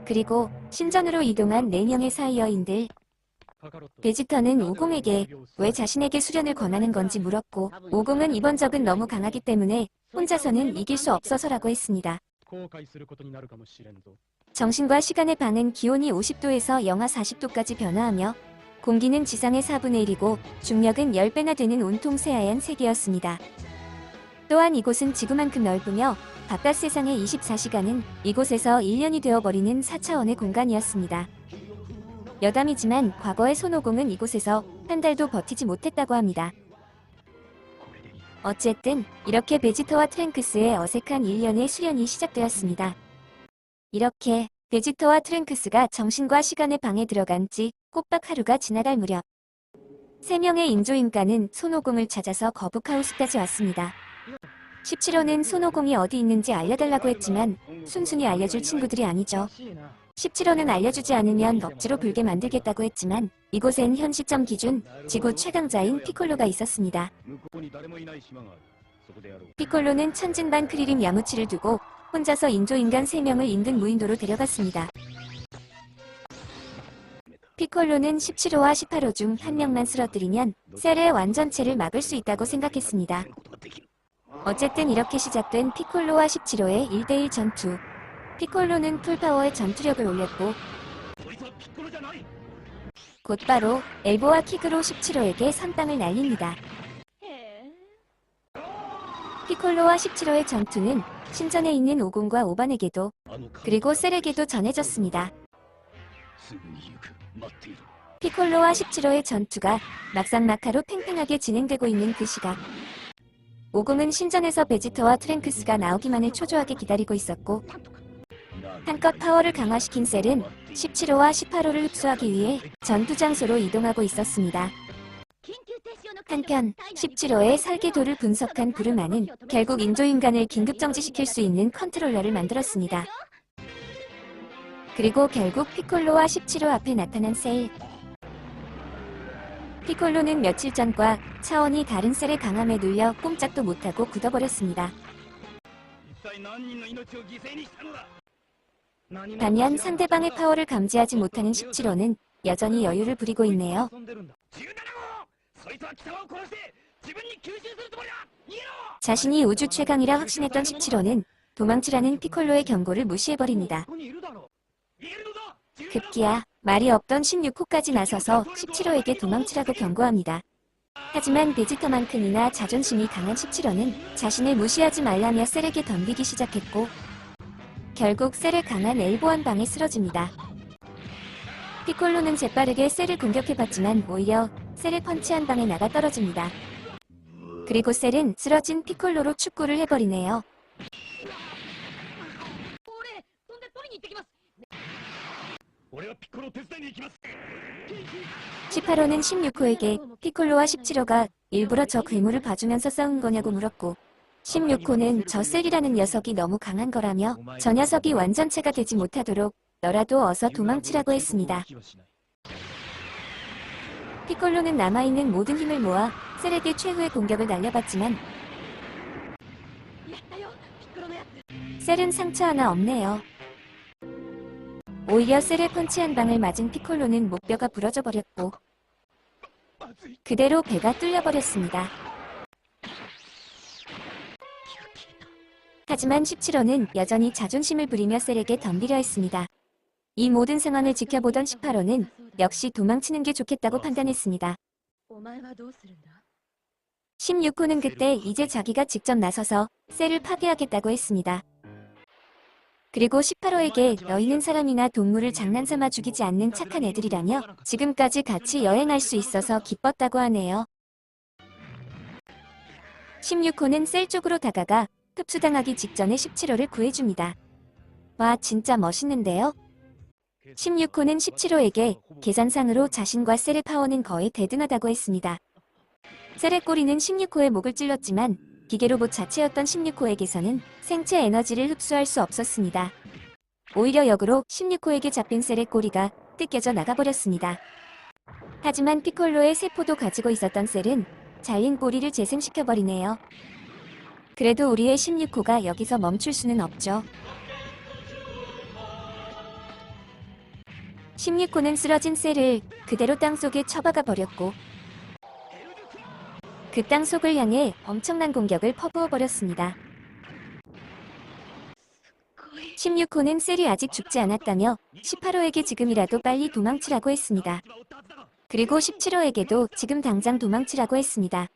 그리고 신전으로 이동한 4명의 사이어인들. 베지터는 오공에게 왜 자신에게 수련을 권하는 건지 물었고 오공은 이번 적은 너무 강하기 때문에 혼자서는 이길 수 없어서라고 했습니다. 정신과 시간의 방은 기온이 50도에서 영하 40도까지 변화하며 공기는 지상의 4분의 1이고 중력은 10배나 되는 온통 새하얀 세계였습니다. 또한 이곳은 지구만큼 넓으며 바깥 세상의 24시간은 이곳에서 1년이 되어버리는 4차원의 공간이었습니다. 여담이지만 과거의 손오공은 이곳에서 한 달도 버티지 못했다고 합니다. 어쨌든 이렇게 베지터와 트랭크스의 어색한 1년의 수련이 시작되었습니다. 이렇게 베지터와 트랭크스가 정신과 시간의 방에 들어간 지 꼬박 하루가 지나갈 무렵 3명의 인조인간은 손오공을 찾아서 거북하우스까지 왔습니다. 17호는 손오공이 어디 있는지 알려달라고 했지만 순순히 알려줄 친구들이 아니죠. 17호는 알려주지 않으면 억지로 불게 만들겠다고 했지만 이곳엔 현 시점 기준 지구 최강자인 피콜로가 있었습니다. 피콜로는 천진반 크리린 야무치를 두고 혼자서 인조인간 3명을 인근 무인도로 데려갔습니다. 피콜로는 17호와 18호 중 한 명만 쓰러뜨리면 셀의 완전체를 막을 수 있다고 생각했습니다. 어쨌든 이렇게 시작된 피콜로와 17호의 1대1 전투. 피콜로는 풀파워의 전투력을 올렸고 곧바로 엘보와 킥으로 17호에게 선빵을 날립니다. 피콜로와 17호의 전투는 신전에 있는 오공과 오반에게도 그리고 셀에게도 전해졌습니다. 피콜로와 17호의 전투가 막상막하로 팽팽하게 진행되고 있는 그 시각 오공은 신전에서 베지터와 트랭크스가 나오기만을 초조하게 기다리고 있었고 한껏 파워를 강화시킨 셀은 17호와 18호를 흡수하기 위해 전투 장소로 이동하고 있었습니다. 한편 17호의 설계도를 분석한 부르마는 결국 인조인간을 긴급정지시킬 수 있는 컨트롤러를 만들었습니다. 그리고 결국 피콜로와 17호 앞에 나타난 셀. 피콜로는 며칠 전과 차원이 다른 셀의 강함에 눌려 꼼짝도 못하고 굳어버렸습니다. 반면 상대방의 파워를 감지하지 못하는 17호는 여전히 여유를 부리고 있네요. 자신이 우주 최강이라 확신했던 17호는 도망치라는 피콜로의 경고를 무시해버립니다. 급기야 말이 없던 16호까지 나서서 17호에게 도망치라고 경고합니다. 하지만 베지터만큼이나 자존심이 강한 17호는 자신을 무시하지 말라며 셀에게 덤비기 시작했고 결국 셀의 강한 엘보 한 방에 쓰러집니다. 피콜로는 재빠르게 셀을 공격해봤지만 오히려 셀의 펀치 한 방에 나가 떨어집니다. 그리고 셀은 쓰러진 피콜로로 축구를 해버리네요. 18호는 16호에게 피콜로와 17호가 일부러 저 괴물을 봐주면서 싸운 거냐고 물었고 16호는 저 셀이라는 녀석이 너무 강한 거라며 저 녀석이 완전체가 되지 못하도록 너라도 어서 도망치라고 했습니다. 피콜로는 남아있는 모든 힘을 모아 셀에게 최후의 공격을 날려봤지만 셀은 상처 하나 없네요. 오히려 셀의 펀치 한 방을 맞은 피콜로는 목뼈가 부러져 버렸고 그대로 배가 뚫려버렸습니다. 하지만 17호는 여전히 자존심을 부리며 셀에게 덤비려 했습니다. 이 모든 상황을 지켜보던 18호는 역시 도망치는 게 좋겠다고 판단했습니다. 16호는 그때 이제 자기가 직접 나서서 셀을 파괴하겠다고 했습니다. 그리고 18호에게 너희는 사람이나 동물을 장난삼아 죽이지 않는 착한 애들이라며 지금까지 같이 여행할 수 있어서 기뻤다고 하네요. 16호는 셀 쪽으로 다가가 흡수당하기 직전에 17호를 구해줍니다. 와, 진짜 멋있는데요? 16호는 17호에게 계산상으로 자신과 셀의 파워는 거의 대등하다고 했습니다. 셀의 꼬리는 16호의 목을 찔렀지만 기계로봇 자체였던 16호에게서는 생체 에너지를 흡수할 수 없었습니다. 오히려 역으로 16호에게 잡힌 셀의 꼬리가 뜯겨져 나가버렸습니다. 하지만 피콜로의 세포도 가지고 있었던 셀은 잘린 꼬리를 재생시켜버리네요. 그래도 우리의 16호가 여기서 멈출 수는 없죠. 16호는 쓰러진 셀을 그대로 땅속에 처박아 버렸고 그 땅속을 향해 엄청난 공격을 퍼부어 버렸습니다. 16호는 셀이 아직 죽지 않았다며 18호에게 지금이라도 빨리 도망치라고 했습니다. 그리고 17호에게도 지금 당장 도망치라고 했습니다.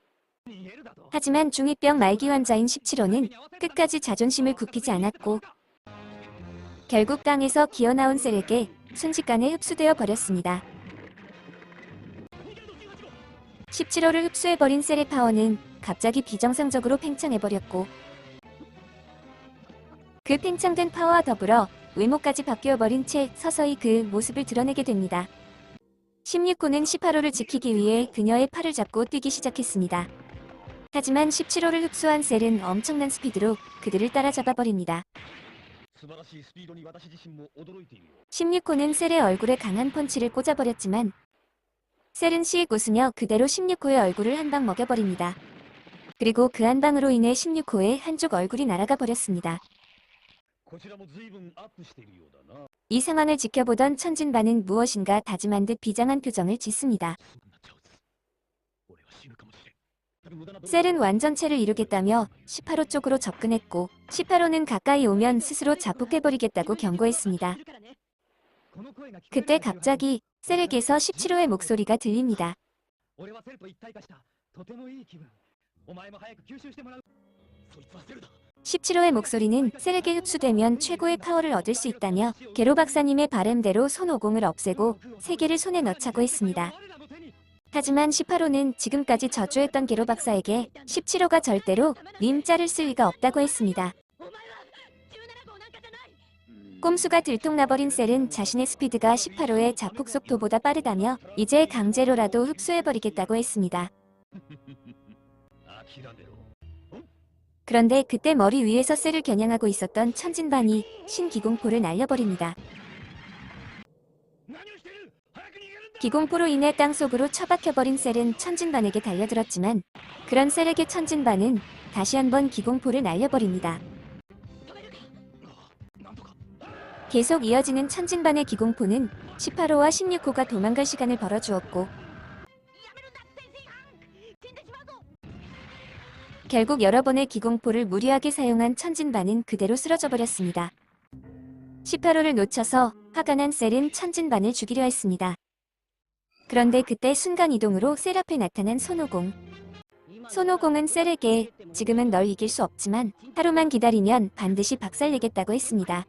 하지만 중2병 말기 환자인 17호는 끝까지 자존심을 굽히지 않았고 결국 땅에서 기어나온 셀에게 순식간에 흡수되어 버렸습니다. 17호를 흡수해버린 셀의 파워는 갑자기 비정상적으로 팽창해버렸고 그 팽창된 파워와 더불어 외모까지 바뀌어버린 채 서서히 그 모습을 드러내게 됩니다. 16호는 18호를 지키기 위해 그녀의 팔을 잡고 뛰기 시작했습니다. 하지만 17호를 흡수한 셀은 엄청난 스피드로 그들을 따라잡아버립니다. 16호는 셀의 얼굴에 강한 펀치를 꽂아버렸지만 셀은 씩 웃으며 그대로 16호의 얼굴을 한 방 먹여버립니다. 그리고 그 한 방으로 인해 16호의 한쪽 얼굴이 날아가 버렸습니다. 이 상황을 지켜보던 천진반은 무엇인가 다짐한 듯 비장한 표정을 짓습니다. 셀은 완전체를 이루겠다며 18호 쪽으로 접근했고 18호는 가까이 오면 스스로 자폭해버리겠다고 경고했습니다. 그때 갑자기 셀에게서 17호의 목소리가 들립니다. 17호의 목소리는 셀에게 흡수되면 최고의 파워를 얻을 수 있다며 게로 박사님의 바램대로 손오공을 없애고 세계를 손에 넣자고 했습니다. 하지만 18호는 지금까지 저주했던 게로 박사에게 17호가 절대로 림자를 쓸 리가 없다고 했습니다. 꼼수가 들통나버린 셀은 자신의 스피드가 18호의 자폭 속도보다 빠르다며 이제 강제로라도 흡수해버리겠다고 했습니다. 그런데 그때 머리 위에서 셀을 겨냥하고 있었던 천진반이 신기공포를 날려버립니다. 기공포로 인해 땅속으로 처박혀버린 셀은 천진반에게 달려들었지만 그런 셀에게 천진반은 다시 한번 기공포를 날려버립니다. 계속 이어지는 천진반의 기공포는 18호와 16호가 도망갈 시간을 벌어주었고 결국 여러 번의 기공포를 무리하게 사용한 천진반은 그대로 쓰러져 버렸습니다. 18호를 놓쳐서 화가 난 셀은 천진반을 죽이려 했습니다. 그런데 그때 순간이동으로 셀 앞에 나타난 손오공. 손오공은 셀에게 지금은 널 이길 수 없지만 하루만 기다리면 반드시 박살내겠다고 했습니다.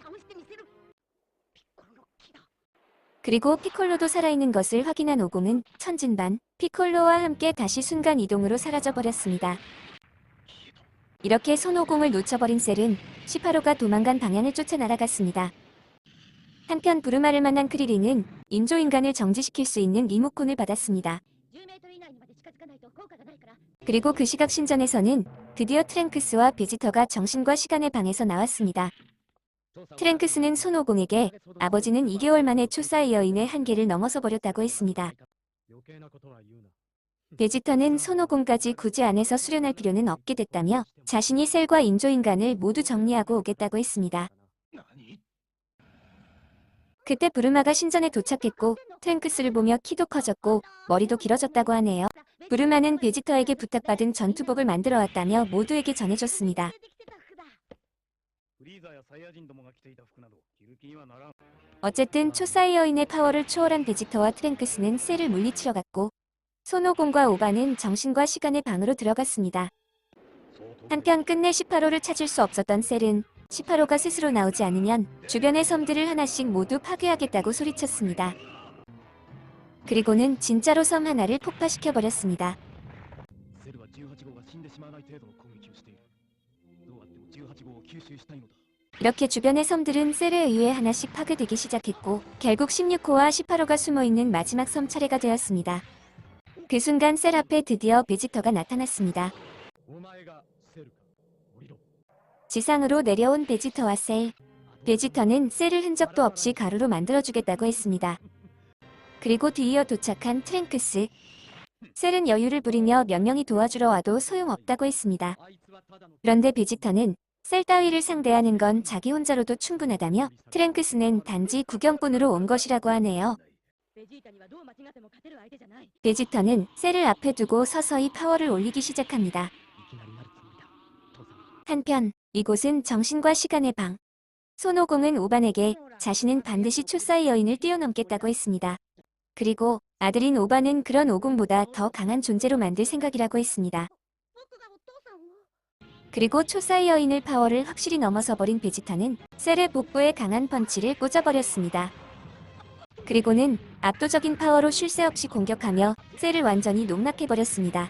그리고 피콜로도 살아있는 것을 확인한 오공은 천진반, 피콜로와 함께 다시 순간이동으로 사라져버렸습니다. 이렇게 손오공을 놓쳐버린 셀은 18호가 도망간 방향을 쫓아 날아갔습니다. 한편 부르마를 만난 크리링은 인조인간을 정지시킬 수 있는 리모컨을 받았습니다. 그리고 그 시각 신전에서는 드디어 트랭크스와 베지터가 정신과 시간의 방에서 나왔습니다. 트랭크스는 손오공에게 아버지는 2개월 만에 초사이어인의 한계를 넘어서 버렸다고 했습니다. 베지터는 손오공까지 굳이 안에서 수련할 필요는 없게 됐다며 자신이 셀과 인조인간을 모두 정리하고 오겠다고 했습니다. 그때 부르마가 신전에 도착했고 트랭크스를 보며 키도 커졌고 머리도 길어졌다고 하네요. 부르마는 베지터에게 부탁받은 전투복을 만들어 왔다며 모두에게 전해줬습니다. 어쨌든 초사이어인의 파워를 초월한 베지터와 트랭크스는 셀을 물리치러 갔고 손오공과 오바는 정신과 시간의 방으로 들어갔습니다. 한편 끝내 18호를 찾을 수 없었던 셀은 18호가 스스로 나오지 않으면 주변의 섬들을 하나씩 모두 파괴하겠다고 소리쳤습니다. 그리고는 진짜로 섬 하나를 폭파시켜버렸습니다. 이렇게 주변의 섬들은 셀에 의해 하나씩 파괴되기 시작했고 결국 16호와 18호가 숨어있는 마지막 섬 차례가 되었습니다. 그 순간 셀 앞에 드디어 베지터가 나타났습니다. 지상으로 내려온 베지터와 셀. 베지터는 셀을 흔적도 없이 가루로 만들어주겠다고 했습니다. 그리고 뒤이어 도착한 트랭크스. 셀은 여유를 부리며 몇 명이 도와주러 와도 소용없다고 했습니다. 그런데 베지터는 셀 따위를 상대하는 건 자기 혼자로도 충분하다며 트랭크스는 단지 구경꾼으로 온 것이라고 하네요. 베지터는 셀을 앞에 두고 서서히 파워를 올리기 시작합니다. 한편 이곳은 정신과 시간의 방. 손오공은 오반에게 자신은 반드시 초사이어인을 뛰어넘겠다고 했습니다. 그리고 아들인 오반은 그런 오공보다 더 강한 존재로 만들 생각이라고 했습니다. 그리고 초사이어인을 파워를 확실히 넘어서 버린 베지터는 셀의 복부에 강한 펀치를 꽂아버렸습니다. 그리고는 압도적인 파워로 쉴 새 없이 공격하며 셀을 완전히 농락해버렸습니다.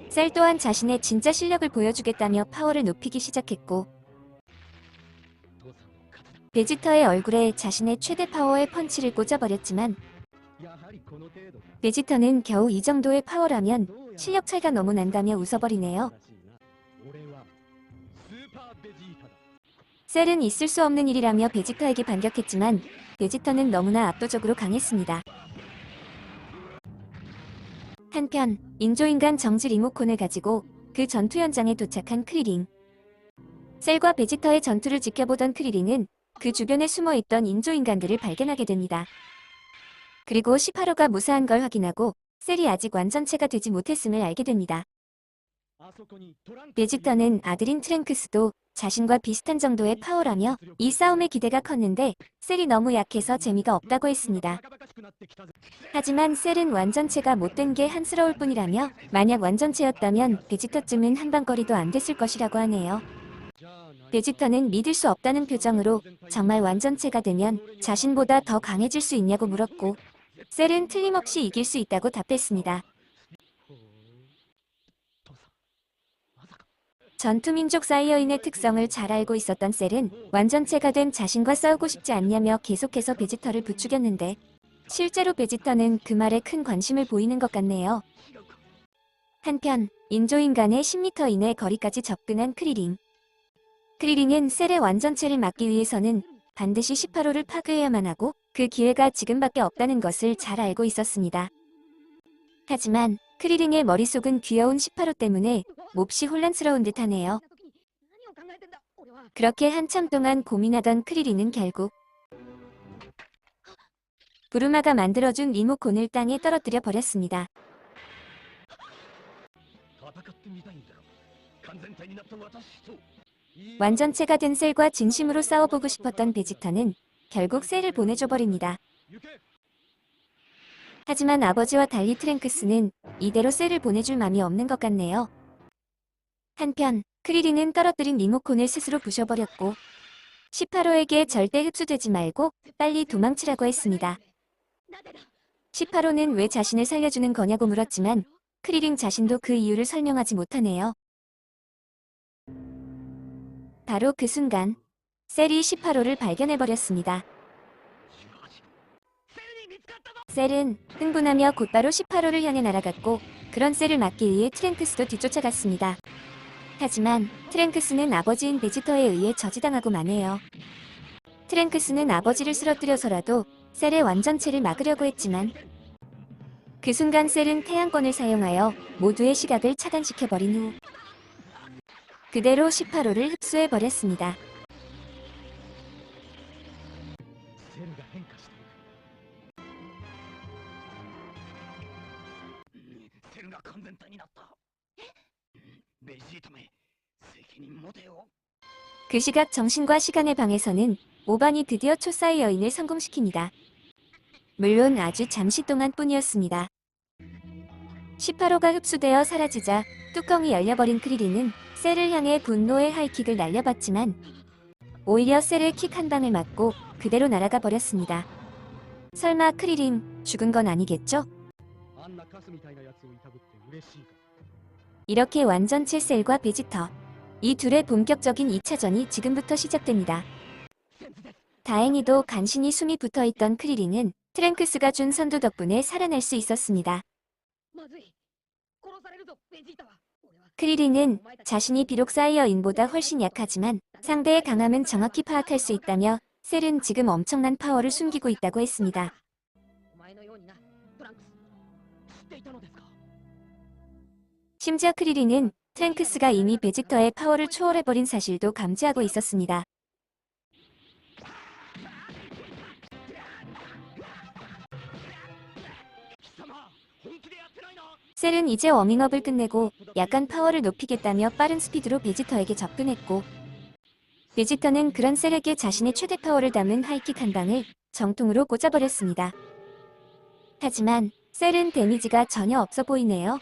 셀 또한 자신의 진짜 실력을 보여주겠다며 파워를 높이기 시작했고 베지터의 얼굴에 자신의 최대 파워의 펀치를 꽂아버렸지만 베지터는 겨우 이 정도의 파워라면 실력 차이가 너무 난다며 웃어버리네요. 셀은 있을 수 없는 일이라며 베지터에게 반격했지만 베지터는 너무나 압도적으로 강했습니다. 한편 인조인간 정지 리모컨을 가지고 그 전투 현장에 도착한 크리링. 셀과 베지터의 전투를 지켜보던 크리링은 그 주변에 숨어있던 인조인간들을 발견하게 됩니다. 그리고 18호가 무사한 걸 확인하고 셀이 아직 완전체가 되지 못했음을 알게 됩니다. 베지터는 아들인 트랭크스도 자신과 비슷한 정도의 파워라며 이 싸움의 기대가 컸는데 셀이 너무 약해서 재미가 없다고 했습니다. 하지만 셀은 완전체가 못된 게 한스러울 뿐이라며 만약 완전체였다면 베지터쯤은 한방거리도 안 됐을 것이라고 하네요. 베지터는 믿을 수 없다는 표정으로 정말 완전체가 되면 자신보다 더 강해질 수 있냐고 물었고 셀은 틀림없이 이길 수 있다고 답했습니다. 전투민족 사이어인의 특성을 잘 알고 있었던 셀은 완전체가 된 자신과 싸우고 싶지 않냐며 계속해서 베지터를 부추겼는데 실제로 베지터는 그 말에 큰 관심을 보이는 것 같네요. 한편 인조인간의 10m 이내 거리까지 접근한 크리링. 크리링은 셀의 완전체를 막기 위해서는 반드시 18호를 파괴해야만 하고 그 기회가 지금밖에 없다는 것을 잘 알고 있었습니다. 하지만 크리링의 머릿속은 귀여운 18호 때문에 몹시 혼란스러운 듯하네요. 그렇게 한참 동안 고민하던 크리리는 결국 부르마가 만들어준 리모콘을 땅에 떨어뜨려 버렸습니다. 완전체가 된 셀과 진심으로 싸워보고 싶었던 베지터는 결국 셀을 보내줘 버립니다. 하지만 아버지와 달리 트랭크스는 이대로 셀을 보내줄 맘이 없는 것 같네요. 한편 크리리는 떨어뜨린 리모콘을 스스로 부셔버렸고 18호에게 절대 흡수되지 말고 빨리 도망치라고 했습니다. 18호는 왜 자신을 살려주는 거냐고 물었지만 크리링 자신도 그 이유를 설명하지 못하네요. 바로 그 순간 셀이 18호를 발견해버렸습니다. 셀은 흥분하며 곧바로 18호를 향해 날아갔고 그런 셀을 막기 위해 트랭크스도 뒤쫓아갔습니다. 하지만 트랭크스는 아버지인 베지터에 의해 저지당하고 마네요. 트랭크스는 아버지를 쓰러뜨려서라도 셀의 완전체를 막으려고 했지만 그 순간 셀은 태양권을 사용하여 모두의 시각을 차단시켜버린 후 그대로 18호를 흡수해버렸습니다. 그 시각 정신과 시간의 방에서는 오반이 드디어 초사의 여인을 성공시킵니다. 물론 아주 잠시 동안 뿐이었습니다. 18호가 흡수되어 사라지자 뚜껑이 열려버린 크리리는 셀을 향해 분노의 하이킥을 날려봤지만 오히려 셀의 킥 한 방을 맞고 그대로 날아가 버렸습니다. 설마 크리린 죽은 건 아니겠죠? 이렇게 완전체 셀과 베지터 이 둘의 본격적인 2차전이 지금부터 시작됩니다. 다행히도 간신히 숨이 붙어있던 크리린은 트랭크스가 준 선두 덕분에 살아날 수 있었습니다. 크리린은 자신이 비록 사이어인보다 훨씬 약하지만 상대의 강함은 정확히 파악할 수 있다며 셀은 지금 엄청난 파워를 숨기고 있다고 했습니다. 심지어 크리린은 트랭크스가 이미 베지터의 파워를 초월해버린 사실도 감지하고 있었습니다. 셀은 이제 워밍업을 끝내고 약간 파워를 높이겠다며 빠른 스피드로 베지터에게 접근했고 베지터는 그런 셀에게 자신의 최대 파워를 담은 하이킥 한 방을 정통으로 꽂아버렸습니다. 하지만 셀은 데미지가 전혀 없어 보이네요.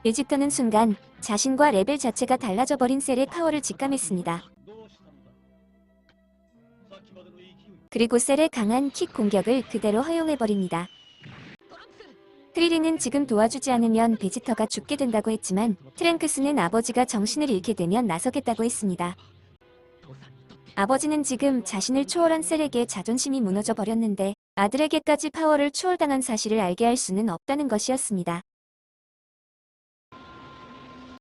베지터는 순간 자신과 레벨 자체가 달라져 버린 셀의 파워를 직감했습니다. 그리고 셀의 강한 킥 공격을 그대로 허용해버립니다. 크리린은 지금 도와주지 않으면 베지터가 죽게 된다고 했지만 트랭크스는 아버지가 정신을 잃게 되면 나서겠다고 했습니다. 아버지는 지금 자신을 초월한 셀에게 자존심이 무너져 버렸는데 아들에게까지 파워를 초월당한 사실을 알게 할 수는 없다는 것이었습니다.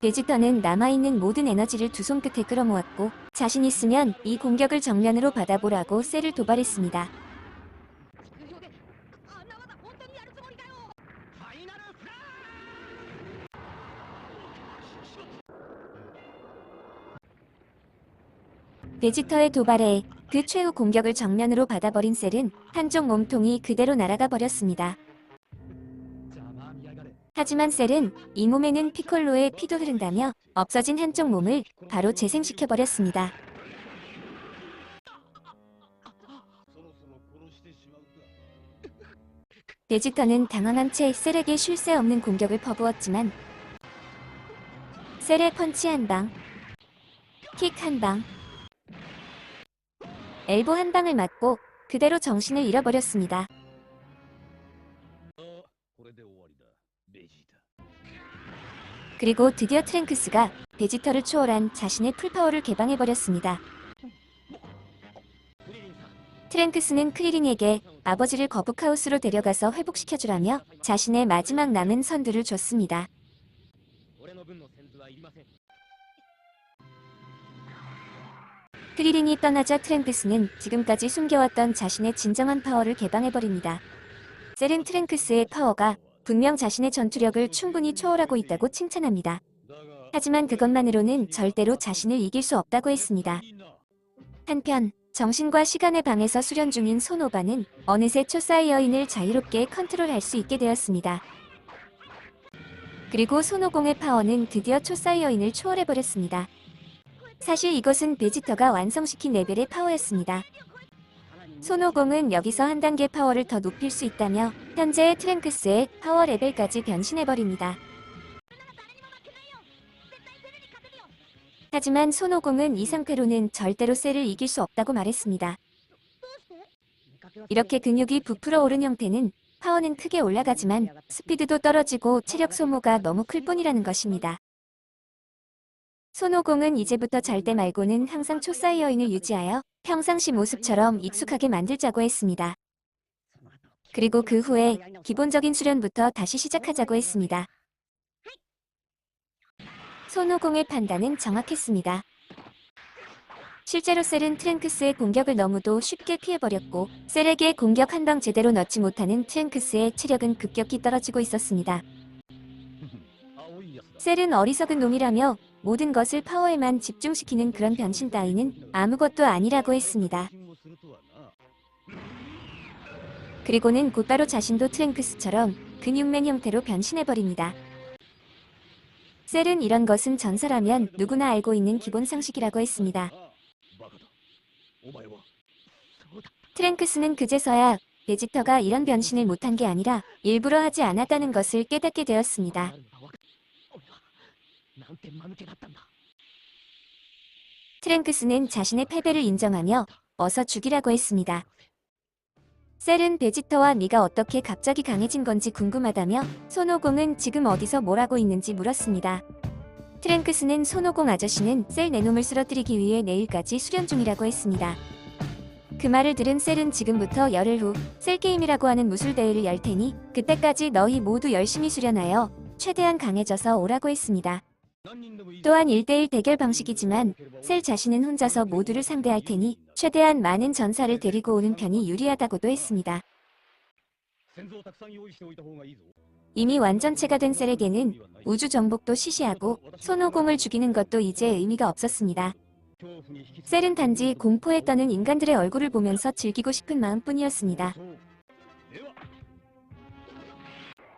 베지터는 남아있는 모든 에너지를 두 손끝에 끌어모았고 자신 있으면 이 공격을 정면으로 받아보라고 셀을 도발했습니다. 베지터의 도발에 그 최후 공격을 정면으로 받아버린 셀은 한쪽 몸통이 그대로 날아가 버렸습니다. 하지만 셀은 이 몸에는 피콜로의 피도 흐른다며 없어진 한쪽 몸을 바로 재생시켜버렸습니다. 베지터는 당황한 채 셀에게 쉴 새 없는 공격을 퍼부었지만 셀의 펀치 한 방, 킥 한 방, 엘보 한 방을 맞고 그대로 정신을 잃어버렸습니다. 그리고 드디어 트랭크스가 베지터를 초월한 자신의 풀파워를 개방해버렸습니다. 트랭크스는 크리린에게 아버지를 거북하우스로 데려가서 회복시켜주라며 자신의 마지막 남은 선두를 줬습니다. 크리린이 떠나자 트랭크스는 지금까지 숨겨왔던 자신의 진정한 파워를 개방해버립니다. 셀은 트랭크스의 파워가 분명 자신의 전투력을 충분히 초월하고 있다고 칭찬합니다. 하지만 그것만으로는 절대로 자신을 이길 수 없다고 했습니다. 한편 정신과 시간의 방에서 수련 중인 손오바는 어느새 초사이어인을 자유롭게 컨트롤할 수 있게 되었습니다. 그리고 손오공의 파워는 드디어 초사이어인을 초월해버렸습니다. 사실 이것은 베지터가 완성시킨 레벨의 파워였습니다. 손오공은 여기서 한 단계 파워를 더 높일 수 있다며 현재의 트랭크스의 파워 레벨까지 변신해버립니다. 하지만 손오공은 이 상태로는 절대로 셀을 이길 수 없다고 말했습니다. 이렇게 근육이 부풀어 오른 형태는 파워는 크게 올라가지만 스피드도 떨어지고 체력 소모가 너무 클 뿐이라는 것입니다. 손오공은 이제부터 잘 때 말고는 항상 초사이어인을 유지하여 평상시 모습처럼 익숙하게 만들자고 했습니다. 그리고 그 후에 기본적인 수련부터 다시 시작하자고 했습니다. 손오공의 판단은 정확했습니다. 실제로 셀은 트랭크스의 공격을 너무도 쉽게 피해버렸고 셀에게 공격 한 방 제대로 넣지 못하는 트랭크스의 체력은 급격히 떨어지고 있었습니다. 셀은 어리석은 놈이라며 모든 것을 파워에만 집중시키는 그런 변신 따위는 아무것도 아니라고 했습니다. 그리고는 곧바로 자신도 트랭크스처럼 근육맨 형태로 변신해버립니다. 셀은 이런 것은 전사라면 누구나 알고 있는 기본 상식이라고 했습니다. 트랭크스는 그제서야 베지터가 이런 변신을 못한 게 아니라 일부러 하지 않았다는 것을 깨닫게 되었습니다. 트랭크스는 자신의 패배를 인정하며 어서 죽이라고 했습니다. 셀은 베지터와 미가 어떻게 갑자기 강해진 건지 궁금하다며 손오공은 지금 어디서 뭘 하고 있는지 물었습니다. 트랭크스는 손오공 아저씨는 셀 내놈을 쓰러뜨리기 위해 내일까지 수련 중이라고 했습니다. 그 말을 들은 셀은 지금부터 열흘 후 셀게임이라고 하는 무술대회를 열 테니 그때까지 너희 모두 열심히 수련하여 최대한 강해져서 오라고 했습니다. 또한 1대1 대결 방식이지만 셀 자신은 혼자서 모두를 상대할 테니 최대한 많은 전사를 데리고 오는 편이 유리하다고도 했습니다. 이미 완전체가 된 셀에게는 우주 정복도 시시하고 손오공을 죽이는 것도 이제 의미가 없었습니다. 셀은 단지 공포에 떠는 인간들의 얼굴을 보면서 즐기고 싶은 마음뿐이었습니다.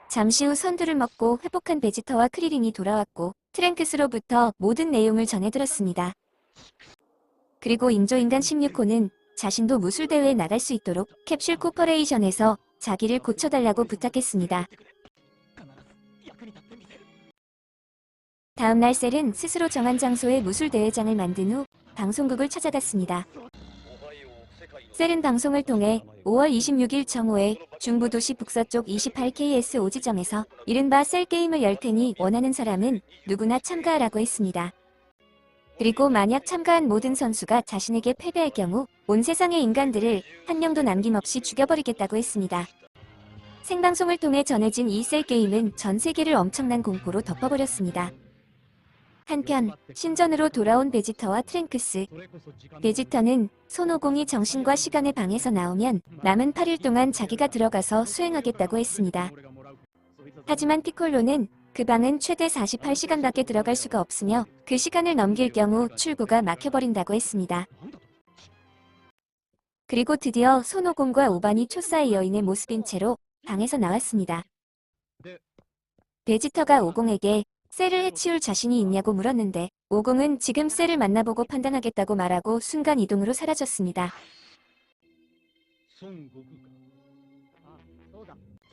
잠시 후 선두를 먹고 회복한 베지터와 크리링이 돌아왔고 트랭크스로부터 모든 내용을 전해들었습니다. 그리고 인조인간 16호는 자신도 무술대회에 나갈 수 있도록 캡슐 코퍼레이션에서 자기를 고쳐달라고 부탁했습니다. 다음날 셀은 스스로 정한 장소에 무술대회장을 만든 후 방송국을 찾아갔습니다. 셀은 방송을 통해 5월 26일 정오에 중부도시 북서쪽 28KS 5지점에서 이른바 셀게임을 열 테니 원하는 사람은 누구나 참가하라고 했습니다. 그리고 만약 참가한 모든 선수가 자신에게 패배할 경우 온 세상의 인간들을 한 명도 남김없이 죽여버리겠다고 했습니다. 생방송을 통해 전해진 이 셀게임은 전 세계를 엄청난 공포로 덮어버렸습니다. 한편 신전으로 돌아온 베지터와 트랭크스. 베지터는 손오공이 정신과 시간의 방에서 나오면 남은 8일 동안 자기가 들어가서 수행하겠다고 했습니다. 하지만 피콜로는 그 방은 최대 48시간밖에 들어갈 수가 없으며 그 시간을 넘길 경우 출구가 막혀버린다고 했습니다. 그리고 드디어 손오공과 오반이 초사이어인의 모습인 채로 방에서 나왔습니다. 베지터가 오공에게 셀을 해치울 자신이 있냐고 물었는데 오공은 지금 셀을 만나보고 판단하겠다고 말하고 순간 이동으로 사라졌습니다.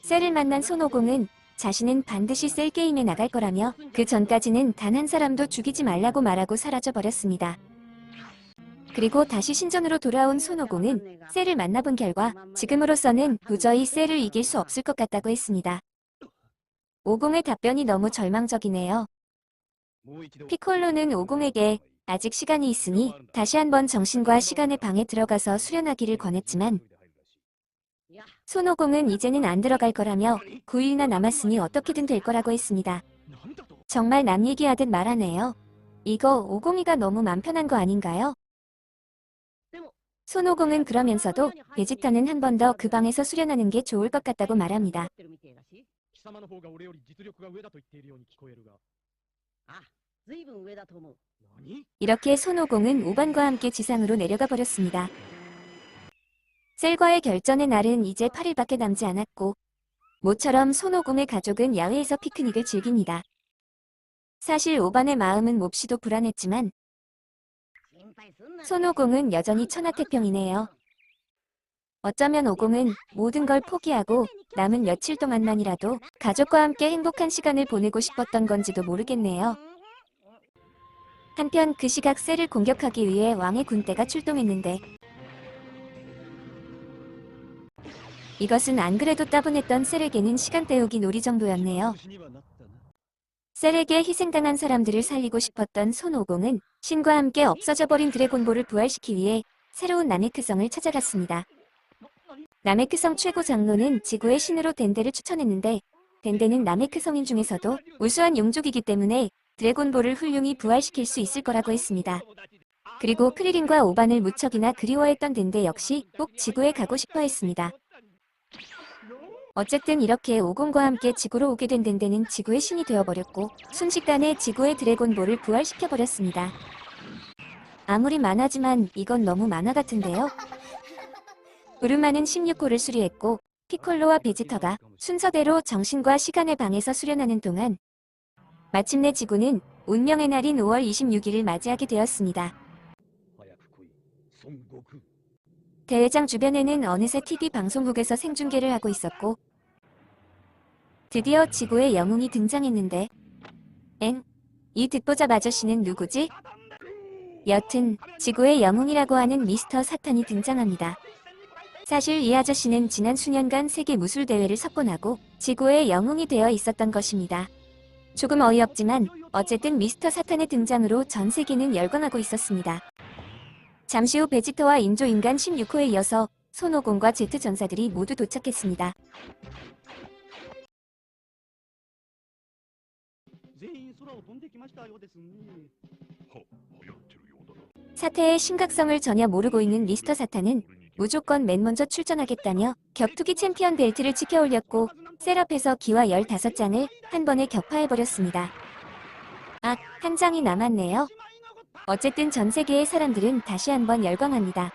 셀을 만난 손오공은 자신은 반드시 셀 게임에 나갈 거라며 그 전까지는 단 한 사람도 죽이지 말라고 말하고 사라져버렸습니다. 그리고 다시 신전으로 돌아온 손오공은 셀을 만나본 결과 지금으로서는 도저히 셀을 이길 수 없을 것 같다고 했습니다. 오공의 답변이 너무 절망적이네요. 피콜로는 오공에게 아직 시간이 있으니 다시 한번 정신과 시간의 방에 들어가서 수련하기를 권했지만 손오공은 이제는 안 들어갈 거라며 9일이나 남았으니 어떻게든 될 거라고 했습니다. 정말 남 얘기하듯 말하네요. 이거 오공이가 너무 맘 편한 거 아닌가요? 손오공은 그러면서도 베지터는 한 번 더 그 방에서 수련하는 게 좋을 것 같다고 말합니다. 貴様の方が俺より実力が上だと言っているように聞こえるが。あ、ずいぶん上だと思う。何？ 이렇게 손오공은 오반과 함께 지상으로 내려가 버렸습니다. 셀과의 결전의 날은 이제 8일밖에 남지 않았고 모처럼 손오공의 가족은 야외에서 피크닉을 즐깁니다. 사실 오반의 마음은 몹시도 불안했지만 손오공은 여전히 천하태평이네요. 어쩌면 오공은 모든 걸 포기하고 남은 며칠 동안만이라도 가족과 함께 행복한 시간을 보내고 싶었던 건지도 모르겠네요. 한편 그 시각 셀을 공격하기 위해 왕의 군대가 출동했는데 이것은 안 그래도 따분했던 셀에게는 시간 때우기 놀이 정도였네요. 셀에게 희생당한 사람들을 살리고 싶었던 손오공은 신과 함께 없어져버린 드래곤볼을 부활시키기 위해 새로운 나메크성을 찾아갔습니다. 나메크성 최고 장로는 지구의 신으로 덴데를 추천했는데 덴데는 나메크성인 중에서도 우수한 용족이기 때문에 드래곤볼을 훌륭히 부활시킬 수 있을 거라고 했습니다. 그리고 크리린과 오반을 무척이나 그리워했던 덴데 역시 꼭 지구에 가고 싶어 했습니다. 어쨌든 이렇게 오공과 함께 지구로 오게 된 덴데는 지구의 신이 되어버렸고 순식간에 지구의 드래곤볼을 부활시켜버렸습니다. 아무리 만화지만 이건 너무 만화 같은데요? 우르마는 16호를 수리했고 피콜로와 베지터가 순서대로 정신과 시간의 방에서 수련하는 동안 마침내 지구는 운명의 날인 5월 26일을 맞이하게 되었습니다. 대회장 주변에는 어느새 TV 방송국에서 생중계를 하고 있었고 드디어 지구의 영웅이 등장했는데 이 듣보잡 아저씨는 누구지? 여튼 지구의 영웅이라고 하는 미스터 사탄이 등장합니다. 사실 이 아저씨는 지난 수년간 세계 무술 대회를 석권하고 지구의 영웅이 되어 있었던 것입니다. 조금 어이없지만 어쨌든 미스터 사탄의 등장으로 전 세계는 열광하고 있었습니다. 잠시 후 베지터와 인조인간 16호에 이어서 손오공과 제트 전사들이 모두 도착했습니다. 사태의 심각성을 전혀 모르고 있는 미스터 사탄은 무조건 맨 먼저 출전하겠다며 격투기 챔피언 벨트를 치켜 올렸고 셀 앞에서 기와 15장을 한 번에 격파해버렸습니다. 아, 한 장이 남았네요. 어쨌든 전 세계의 사람들은 다시 한번 열광합니다.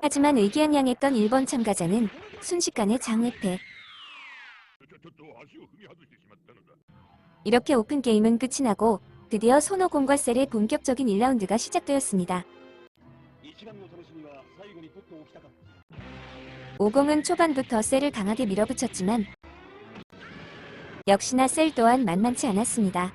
하지만 의기양양했던 일본 참가자는 순식간에 장외패. 이렇게 오픈게임은 끝이 나고 드디어 손오공과 셀의 본격적인 1라운드가 시작되었습니다. 오공은 초반부터 셀을 강하게 밀어붙였지만 역시나 셀 또한 만만치 않았습니다.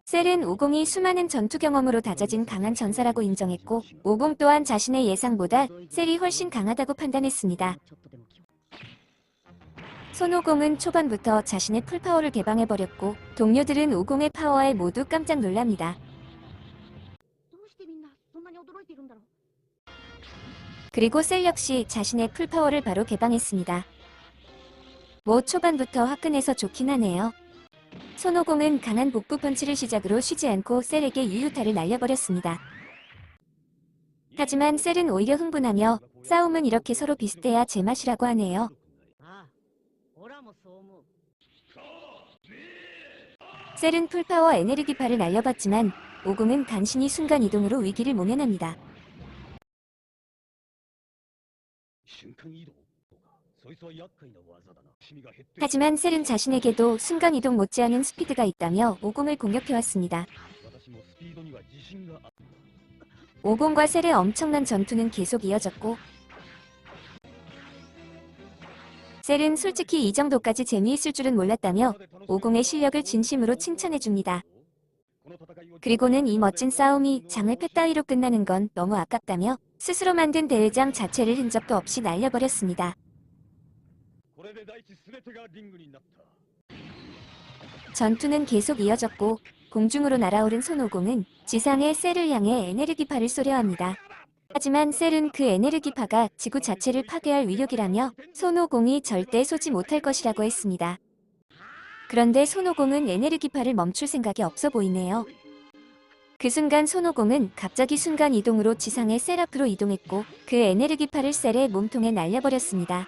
셀은 오공이 수많은 전투 경험으로 다져진 강한 전사라고 인정했고 오공 또한 자신의 예상보다 셀이 훨씬 강하다고 판단했습니다. 손오공은 초반부터 자신의 풀파워를 개방해버렸고 동료들은 오공의 파워에 모두 깜짝 놀랍니다. 그리고 셀 역시 자신의 풀파워를 바로 개방했습니다. 뭐 초반부터 화끈해서 좋긴 하네요. 손오공은 강한 복부 펀치를 시작으로 쉬지 않고 셀에게 유유타를 날려버렸습니다. 하지만 셀은 오히려 흥분하며 싸움은 이렇게 서로 비슷해야 제맛이라고 하네요. 셀은 풀파워 에네르기파를 날려봤지만 오공은 간신히 순간이동으로 위기를 모면합니다. 하지만 셀은 자신에게도 순간이동 못지않은 스피드가 있다며 오공을 공격해왔습니다. 오공과 셀의 엄청난 전투는 계속 이어졌고 셀은 솔직히 이 정도까지 재미있을 줄은 몰랐다며 오공의 실력을 진심으로 칭찬해줍니다. 그리고는 이 멋진 싸움이 장외패 따위로 끝나는 건 너무 아깝다며 스스로 만든 대회장 자체를 흔적도 없이 날려버렸습니다. 전투는 계속 이어졌고 공중으로 날아오른 손오공은 지상의 셀을 향해 에네르기파를 쏘려 합니다. 하지만 셀은 그 에네르기파가 지구 자체를 파괴할 위력이라며 손오공이 절대 쏘지 못할 것이라고 했습니다. 그런데 손오공은 에네르기파를 멈출 생각이 없어 보이네요. 그 순간 손오공은 갑자기 순간 이동으로 지상의 셀 앞으로 이동했고 그 에네르기파를 셀의 몸통에 날려버렸습니다.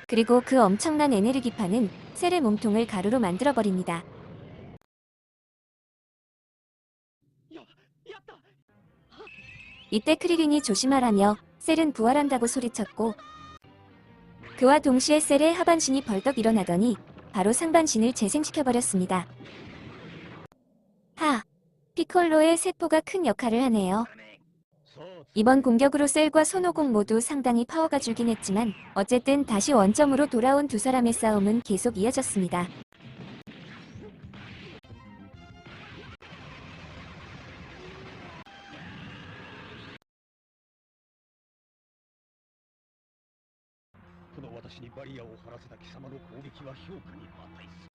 그리고 그 엄청난 에네르기파는 셀의 몸통을 가루로 만들어버립니다. 이때 크리링이 조심하라며 셀은 부활한다고 소리쳤고 그와 동시에 셀의 하반신이 벌떡 일어나더니 바로 상반신을 재생시켜버렸습니다. 피콜로의 세포가 큰 역할을 하네요. 이번 공격으로 셀과 손오공 모두 상당히 파워가 줄긴 했지만 어쨌든 다시 원점으로 돌아온 두 사람의 싸움은 계속 이어졌습니다.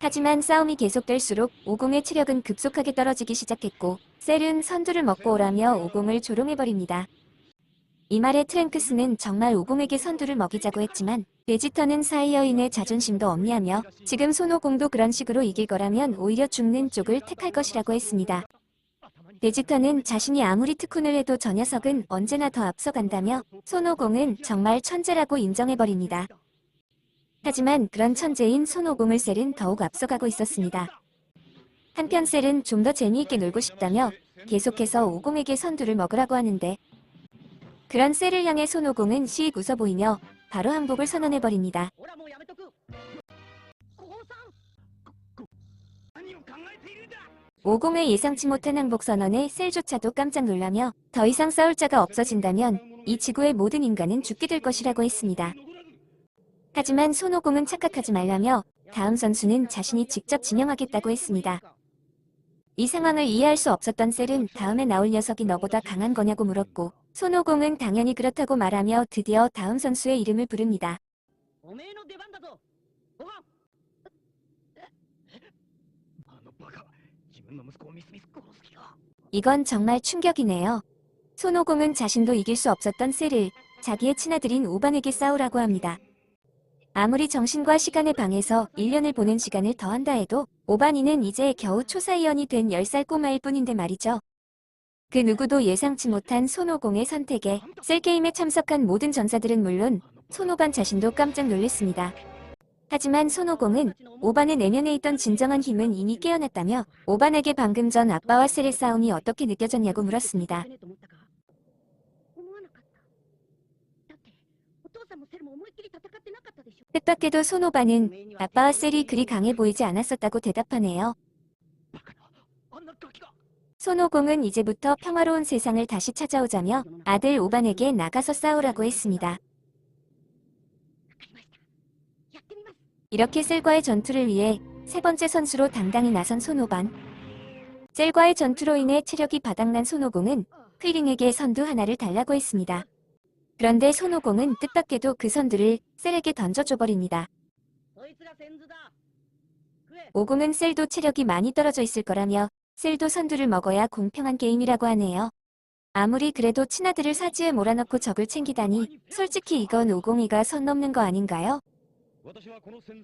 하지만 싸움이 계속될수록 오공의 체력은 급속하게 떨어지기 시작했고 셀은 선두를 먹고 오라며 오공을 조롱해버립니다. 이 말에 트랭크스는 정말 오공에게 선두를 먹이자고 했지만 베지터는 사이어인의 자존심도 엄리하며 지금 손오공도 그런 식으로 이길 거라면 오히려 죽는 쪽을 택할 것이라고 했습니다. 베지터는 자신이 아무리 특훈을 해도 저 녀석은 언제나 더 앞서간다며 손오공은 정말 천재라고 인정해버립니다. 하지만 그런 천재인 손오공을 셀은 더욱 앞서가고 있었습니다. 한편 셀은 좀 더 재미있게 놀고 싶다며 계속해서 오공에게 선두를 먹으라고 하는데 그런 셀을 향해 손오공은 씩 웃어 보이며 바로 항복을 선언해버립니다. 오공의 예상치 못한 항복 선언에 셀조차도 깜짝 놀라며 더 이상 싸울 자가 없어진다면 이 지구의 모든 인간은 죽게 될 것이라고 했습니다. 하지만 손오공은 착각하지 말라며 다음 선수는 자신이 직접 지명하겠다고 했습니다. 이 상황을 이해할 수 없었던 셀은 다음에 나올 녀석이 너보다 강한 거냐고 물었고 손오공은 당연히 그렇다고 말하며 드디어 다음 선수의 이름을 부릅니다. 이건 정말 충격이네요. 손오공은 자신도 이길 수 없었던 셀을 자기의 친아들인 오반에게 싸우라고 합니다. 아무리 정신과 시간의 방에서 1년을 보낸 시간을 더한다 해도 오반이는 이제 겨우 초사이언이 된 10살 꼬마일 뿐인데 말이죠. 그 누구도 예상치 못한 손오공의 선택에 셀게임에 참석한 모든 전사들은 물론 손오반 자신도 깜짝 놀랐습니다. 하지만 손오공은 오반의 내면에 있던 진정한 힘은 이미 깨어났다며 오반에게 방금 전 아빠와 셀의 싸움이 어떻게 느껴졌냐고 물었습니다. 뜻밖에도 손오반은 아빠와 셀이 그리 강해 보이지 않았었다고 대답하네요. 손오공은 이제부터 평화로운 세상을 다시 찾아오자며 아들 오반에게 나가서 싸우라고 했습니다. 이렇게 셀과의 전투를 위해 세 번째 선수로 당당히 나선 손오반. 셀과의 전투로 인해 체력이 바닥난 손오공은 크리링에게 선두 하나를 달라고 했습니다. 그런데 손오공은 뜻밖에도 그 선두를 셀에게 던져줘버립니다. 오공은 셀도 체력이 많이 떨어져 있을 거라며 셀도 선두를 먹어야 공평한 게임이라고 하네요. 아무리 그래도 친아들을 사지에 몰아넣고 적을 챙기다니 솔직히 이건 오공이가 선 넘는 거 아닌가요?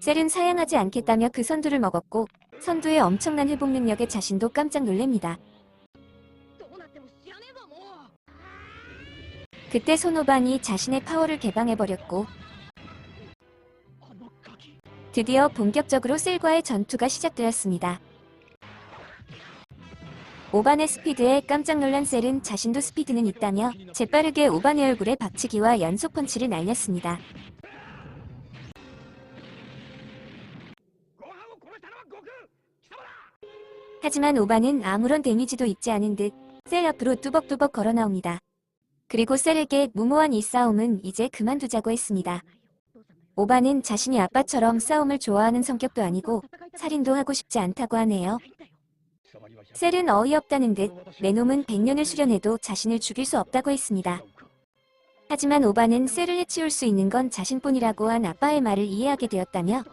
셀은 사양하지 않겠다며 그 선두를 먹었고 선두의 엄청난 회복 능력에 자신도 깜짝 놀랍니다. 그때 손오반이 자신의 파워를 개방해버렸고 드디어 본격적으로 셀과의 전투가 시작되었습니다. 오반의 스피드에 깜짝 놀란 셀은 자신도 스피드는 있다며 재빠르게 오반의 얼굴에 박치기와 연속 펀치를 날렸습니다. 하지만 오반은 아무런 데미지도 입지 않은 듯 셀 앞으로 뚜벅뚜벅 걸어 나옵니다. 그리고 셀에게 무모한 이 싸움은 이제 그만두자고 했습니다. 오반은 자신이 아빠처럼 싸움을 좋아하는 성격도 아니고 살인도 하고 싶지 않다고 하네요. 셀은 어이없다는 듯 내 놈은 100년을 수련해도 자신을 죽일 수 없다고 했습니다. 하지만 오반은 셀을 해치울 수 있는 건 자신뿐이라고 한 아빠의 말을 이해하게 되었다며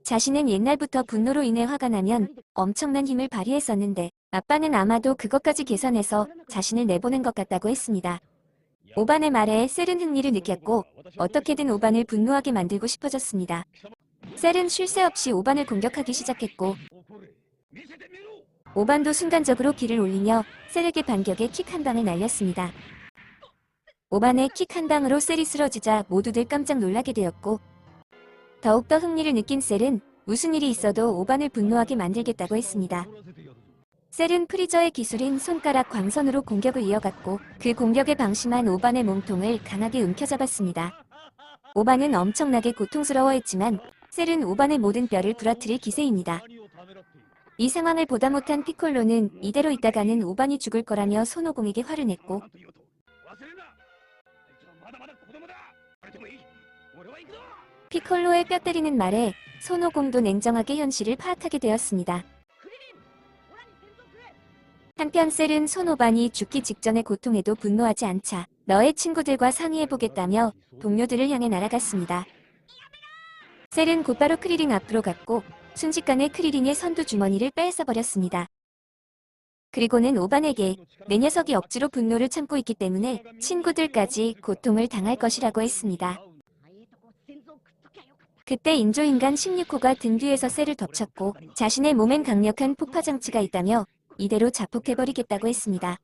자신은 옛날부터 분노로 인해 화가 나면 엄청난 힘을 발휘했었는데 아빠는 아마도 그것까지 계산해서 자신을 내보낸 것 같다고 했습니다. 오반의 말에 셀은 흥미를 느꼈고 어떻게든 오반을 분노하게 만들고 싶어졌습니다. 셀은 쉴 새 없이 오반을 공격하기 시작했고 오반도 순간적으로 기를 올리며 셀에게 반격의 킥 한 방을 날렸습니다. 오반의 킥 한 방으로 셀이 쓰러지자 모두들 깜짝 놀라게 되었고 더욱더 흥미를 느낀 셀은 무슨 일이 있어도 오반을 분노하게 만들겠다고 했습니다. 셀은 프리저의 기술인 손가락 광선으로 공격을 이어갔고 그 공격에 방심한 오반의 몸통을 강하게 움켜잡았습니다. 오반은 엄청나게 고통스러워했지만 셀은 오반의 모든 뼈를 부러뜨릴 기세입니다. 이 상황을 보다 못한 피콜로는 이대로 있다가는 오반이 죽을 거라며 손오공에게 화를 냈고 피콜로의 뼈 때리는 말에 손오공도 냉정하게 현실을 파악하게 되었습니다. 한편 셀은 손오반이 죽기 직전의 고통에도 분노하지 않자 너의 친구들과 상의해보겠다며 동료들을 향해 날아갔습니다. 셀은 곧바로 크리링 앞으로 갔고 순식간에 크리링의 선두 주머니를 빼앗아버렸습니다. 그리고는 오반에게 내 녀석이 억지로 분노를 참고 있기 때문에 친구들까지 고통을 당할 것이라고 했습니다. 그때 인조인간 16호가 등 뒤에서 셀을 덮쳤고 자신의 몸엔 강력한 폭파 장치가 있다며 이대로 자폭해버리겠다고 했습니다.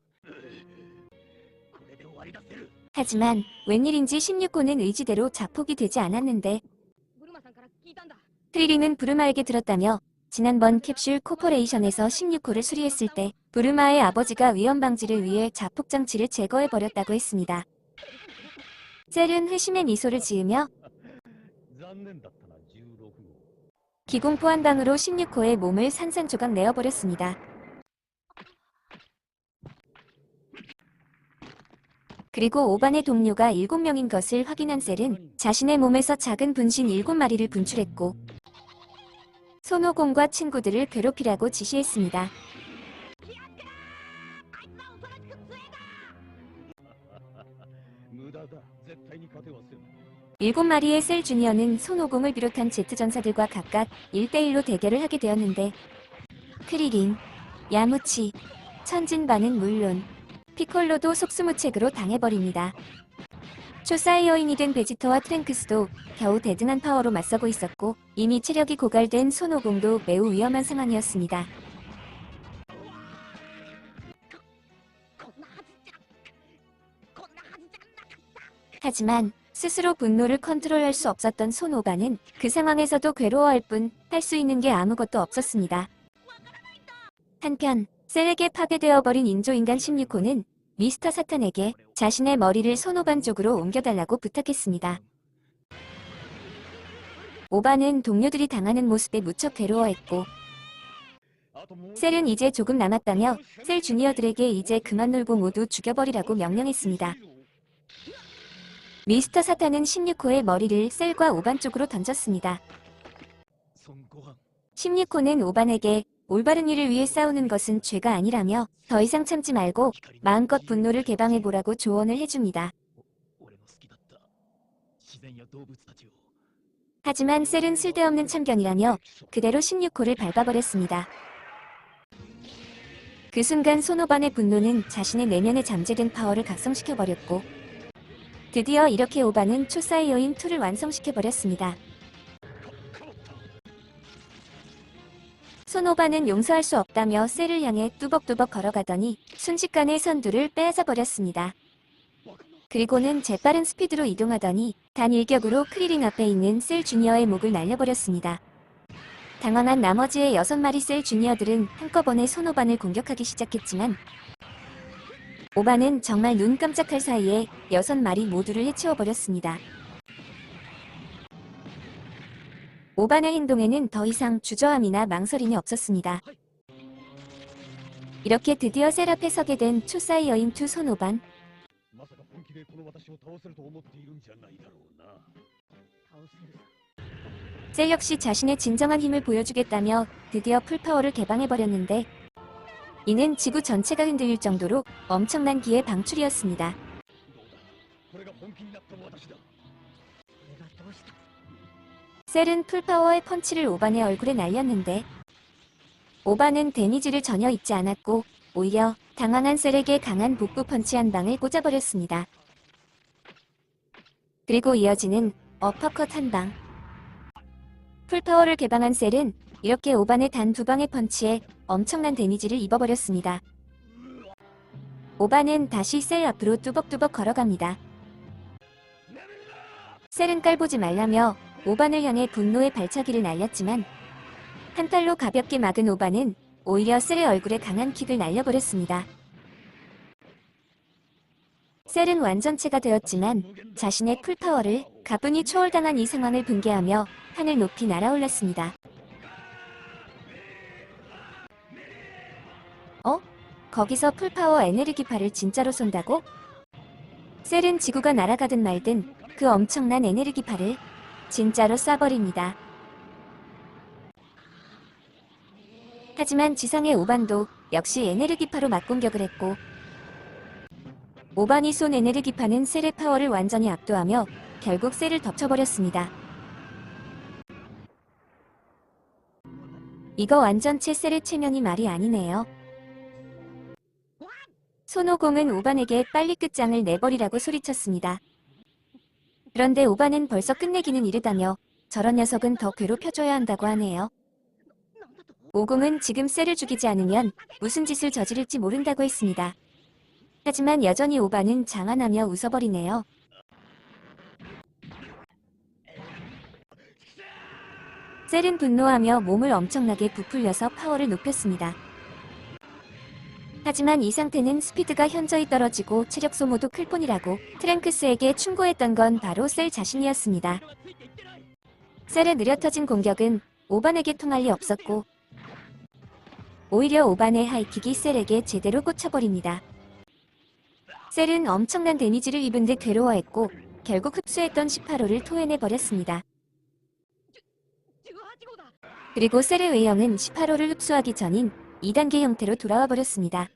하지만 웬일인지 16호는 의지대로 자폭이 되지 않았는데 크리링은 부르마에게 들었다며 지난번 캡슐 코퍼레이션에서 16호를 수리했을 때 부르마의 아버지가 위험 방지를 위해 자폭 장치를 제거해버렸다고 했습니다. 셀은 회심의 미소를 지으며 기공포 한 방으로 16호의 몸을 산산조각 내어버렸습니다. 그리고 오반의 동료가 7명인 것을 확인한 셀은 자신의 몸에서 작은 분신 7마리를 분출했고 손오공과 친구들을 괴롭히라고 지시했습니다. 일곱 마리의 셀 주니어는 손오공을 비롯한 제트전사들과 각각 1대1로 대결을 하게 되었는데 크리링, 야무치, 천진반은 물론 피콜로도 속수무책으로 당해버립니다. 초사이어인이 된 베지터와 트랭크스도 겨우 대등한 파워로 맞서고 있었고 이미 체력이 고갈된 손오공도 매우 위험한 상황이었습니다. 하지만 스스로 분노를 컨트롤할 수 없었던 손오반은 그 상황에서도 괴로워할 뿐 할 수 있는 게 아무것도 없었습니다. 한편 셀에게 파괴되어버린 인조인간 16호는 미스터 사탄에게 자신의 머리를 손오반 쪽으로 옮겨달라고 부탁했습니다. 오반은 동료들이 당하는 모습에 무척 괴로워했고 셀은 이제 조금 남았다며 셀 주니어들에게 이제 그만 놀고 모두 죽여버리라고 명령했습니다. 미스터 사탄은 16호의 머리를 셀과 오반 쪽으로 던졌습니다. 16호는 오반에게 올바른 일을 위해 싸우는 것은 죄가 아니라며 더 이상 참지 말고 마음껏 분노를 개방해보라고 조언을 해줍니다. 하지만 셀은 쓸데없는 참견이라며 그대로 16호를 밟아버렸습니다. 그 순간 손오반의 분노는 자신의 내면에 잠재된 파워를 각성시켜버렸고 드디어 이렇게 오반은 초사이어인 2를 완성시켜버렸습니다. 손오반은 용서할 수 없다며 셀을 향해 뚜벅뚜벅 걸어가더니 순식간에 선두를 빼앗아버렸습니다. 그리고는 재빠른 스피드로 이동하더니 단 일격으로 크리링 앞에 있는 셀 주니어의 목을 날려버렸습니다. 당황한 나머지의 6마리 셀 주니어들은 한꺼번에 손오반을 공격하기 시작했지만 오반은 정말 눈 깜짝할 사이에 6마리 모두를 해치워버렸습니다. 오반의 행동에는 더 이상 주저함이나 망설임이 없었습니다. 이렇게 드디어 셀 앞에 서게 된 초사이어인 2 손오반. 셀 역시 자신의 진정한 힘을 보여주겠다며 드디어 풀파워를 개방해버렸는데 이는 지구 전체가 흔들릴 정도로 엄청난 기의 방출이었습니다. 셀은 풀파워의 펀치를 오반의 얼굴에 날렸는데 오반은 데미지를 전혀 입지 않았고 오히려 당황한 셀에게 강한 복부 펀치 한 방을 꽂아버렸습니다. 그리고 이어지는 어퍼컷 한 방. 풀파워를 개방한 셀은 이렇게 오반의 단 2방의 펀치에 엄청난 데미지를 입어버렸습니다. 오반은 다시 셀 앞으로 뚜벅뚜벅 걸어갑니다. 셀은 깔보지 말라며 오반을 향해 분노의 발차기를 날렸지만 한 팔로 가볍게 막은 오반은 오히려 셀의 얼굴에 강한 킥을 날려버렸습니다. 셀은 완전체가 되었지만 자신의 풀파워를 가뿐히 초월당한 이 상황을 분개하며 하늘 높이 날아올랐습니다. 거기서 풀파워 에네르기파를 진짜로 쏜다고? 셀은 지구가 날아가든 말든 그 엄청난 에네르기파를 진짜로 쏴버립니다. 하지만 지상의 오반도 역시 에네르기파로 맞공격을 했고 오반이 쏜 에네르기파는 셀의 파워를 완전히 압도하며 결국 셀을 덮쳐버렸습니다. 이거 완전체 셀의 체면이 말이 아니네요. 손오공은 오반에게 빨리 끝장을 내버리라고 소리쳤습니다. 그런데 오반은 벌써 끝내기는 이르다며 저런 녀석은 더 괴롭혀줘야 한다고 하네요. 오공은 지금 셀을 죽이지 않으면 무슨 짓을 저지를지 모른다고 했습니다. 하지만 여전히 오반은 장안하며 웃어버리네요. 셀은 분노하며 몸을 엄청나게 부풀려서 파워를 높였습니다. 하지만 이 상태는 스피드가 현저히 떨어지고 체력 소모도 클 뿐이라고 트랭크스에게 충고했던 건 바로 셀 자신이었습니다. 셀의 느려터진 공격은 오반에게 통할 리 없었고 오히려 오반의 하이킥이 셀에게 제대로 꽂혀버립니다. 셀은 엄청난 데미지를 입은 듯 괴로워했고 결국 흡수했던 18호를 토해내버렸습니다. 그리고 셀의 외형은 18호를 흡수하기 전인 2단계 형태로 돌아와 버렸습니다.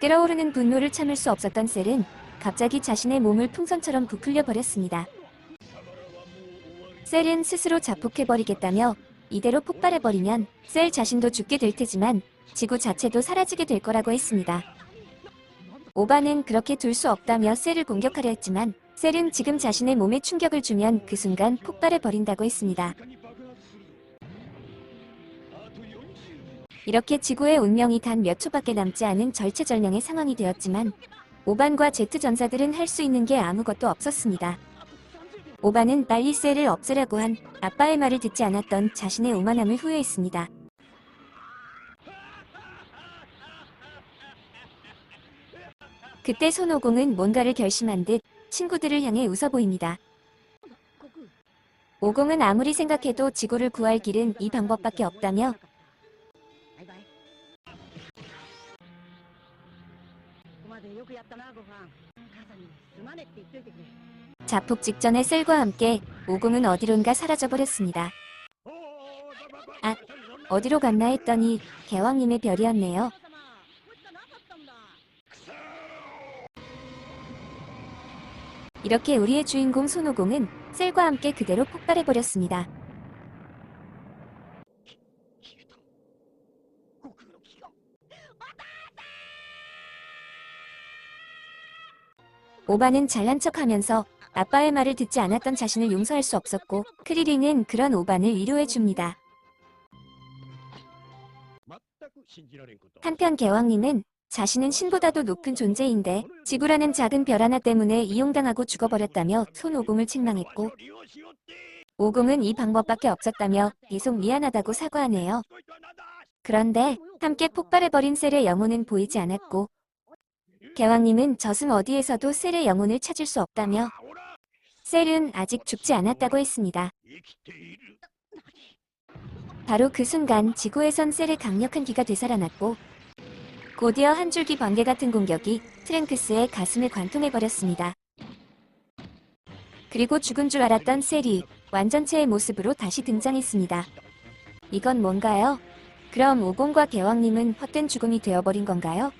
끓어오르는 분노를 참을 수 없었던 셀은 갑자기 자신의 몸을 풍선처럼 부풀려 버렸습니다. 셀은 스스로 자폭해버리겠다며 이대로 폭발해버리면 셀 자신도 죽게 될 테지만 지구 자체도 사라지게 될 거라고 했습니다. 오반은 그렇게 둘 수 없다며 셀을 공격하려 했지만 셀은 지금 자신의 몸에 충격을 주면 그 순간 폭발해버린다고 했습니다. 이렇게 지구의 운명이 단 몇 초밖에 남지 않은 절체절명의 상황이 되었지만 오반과 제트 전사들은 할 수 있는 게 아무것도 없었습니다. 오반은 빨리 셀을 없애라고 한 아빠의 말을 듣지 않았던 자신의 오만함을 후회했습니다. 그때 손오공은 뭔가를 결심한 듯 친구들을 향해 웃어 보입니다. 오공은 아무리 생각해도 지구를 구할 길은 이 방법밖에 없다며 자폭 직전에 셀과 함께 오공은 어디론가 사라져버렸습니다. 아, 어디로 갔나 했더니 개왕님의 별이었네요. 이렇게 우리의 주인공 손오공은 셀과 함께 그대로 폭발해버렸습니다. 오반은 잘난 척하면서 아빠의 말을 듣지 않았던 자신을 용서할 수 없었고 크리링은 그런 오반을 위로해줍니다. 한편 개왕님은 자신은 신보다도 높은 존재인데 지구라는 작은 별 하나 때문에 이용당하고 죽어버렸다며 손오공을 책망했고 오공은 이 방법밖에 없었다며 계속 미안하다고 사과하네요. 그런데 함께 폭발해버린 셀의 영혼은 보이지 않았고 개왕님은 저승 어디에서도 셀의 영혼을 찾을 수 없다며 셀은 아직 죽지 않았다고 했습니다. 바로 그 순간 지구에선 셀의 강력한 기가 되살아났고 곧이어 한 줄기 번개 같은 공격이 트랭크스의 가슴을 관통해버렸습니다. 그리고 죽은 줄 알았던 셀이 완전체의 모습으로 다시 등장했습니다. 이건 뭔가요? 그럼 오공과 개왕님은 헛된 죽음이 되어버린 건가요?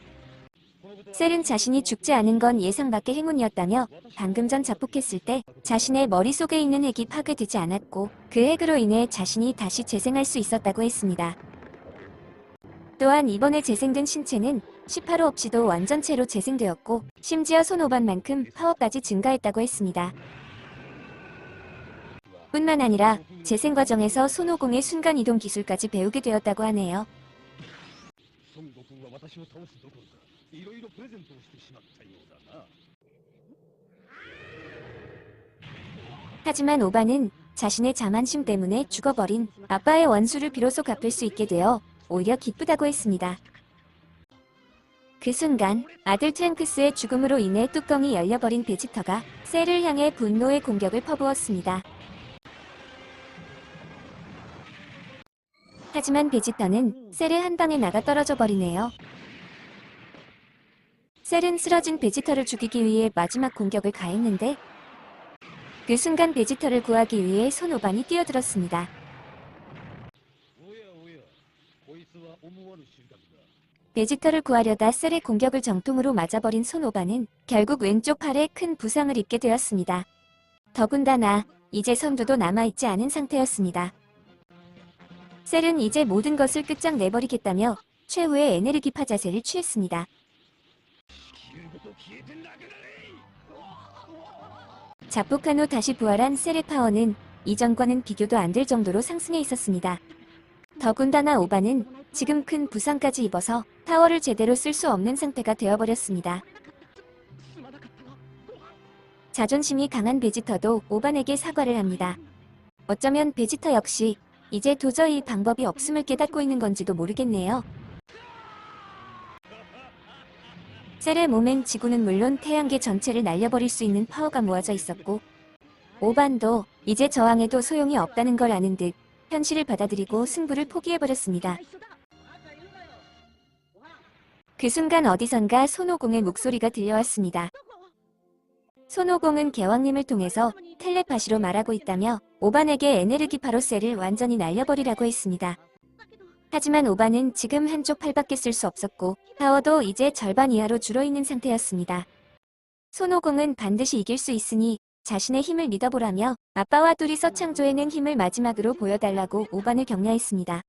셀은 자신이 죽지 않은 건 예상 밖의 행운이었다며 방금 전 자폭했을 때 자신의 머릿속에 있는 핵이 파괴되지 않았고 그 핵으로 인해 자신이 다시 재생할 수 있었다고 했습니다. 또한 이번에 재생된 신체는 18호 없이도 완전체로 재생되었고 심지어 손오반만큼 파워까지 증가했다고 했습니다. 뿐만 아니라 재생 과정에서 손오공의 순간이동 기술까지 배우게 되었다고 하네요. 孫悟空は私を倒すどころかいろいろプレゼントをしてしまったようだな。 하지만 오바는 자신의 자만심 때문에 죽어버린 아빠의 원수를 비로소 갚을 수 있게 되어 오히려 기쁘다고 했습니다. 그 순간 아들 트랭크스의 죽음으로 인해 뚜껑이 열려버린 베지터가 셀을 향해 분노의 공격을 퍼부었습니다. 하지만 베지터는 셀의 한 방에 나가 떨어져 버리네요. 셀은 쓰러진 베지터를 죽이기 위해 마지막 공격을 가했는데 그 순간 베지터를 구하기 위해 손오반이 뛰어들었습니다. おやおや、こいつは思わぬ収穫だ。 베지터를 구하려다 셀의 공격을 정통으로 맞아버린 손오반은 결국 왼쪽 팔에 큰 부상을 입게 되었습니다. 더군다나 이제 선두도 남아있지 않은 상태였습니다. 셀은 이제 모든 것을 끝장내버리겠다며 최후의 에네르기파 자세를 취했습니다. 자폭한 후 다시 부활한 셀의 파워는 이전과는 비교도 안 될 정도로 상승해 있었습니다. 더군다나 오바는 지금 큰 부상까지 입어서 파워를 제대로 쓸 수 없는 상태가 되어버렸습니다. 자존심이 강한 베지터도 오반에게 사과를 합니다. 어쩌면 베지터 역시 이제 도저히 방법이 없음을 깨닫고 있는 건지도 모르겠네요. 셀의 몸엔 지구는 물론 태양계 전체를 날려버릴 수 있는 파워가 모아져 있었고 오반도 이제 저항해도 소용이 없다는 걸 아는 듯 현실을 받아들이고 승부를 포기해버렸습니다. 그 순간 어디선가 손오공의 목소리가 들려왔습니다. 손오공은 개왕님을 통해서 텔레파시로 말하고 있다며 오반에게 에네르기파로 셀을 완전히 날려버리라고 했습니다. 하지만 오반은 지금 한쪽 팔밖에 쓸 수 없었고 파워도 이제 절반 이하로 줄어있는 상태였습니다. 손오공은 반드시 이길 수 있으니 자신의 힘을 믿어보라며 아빠와 둘이서 창조해낸 힘을 마지막으로 보여달라고 오반을 격려했습니다.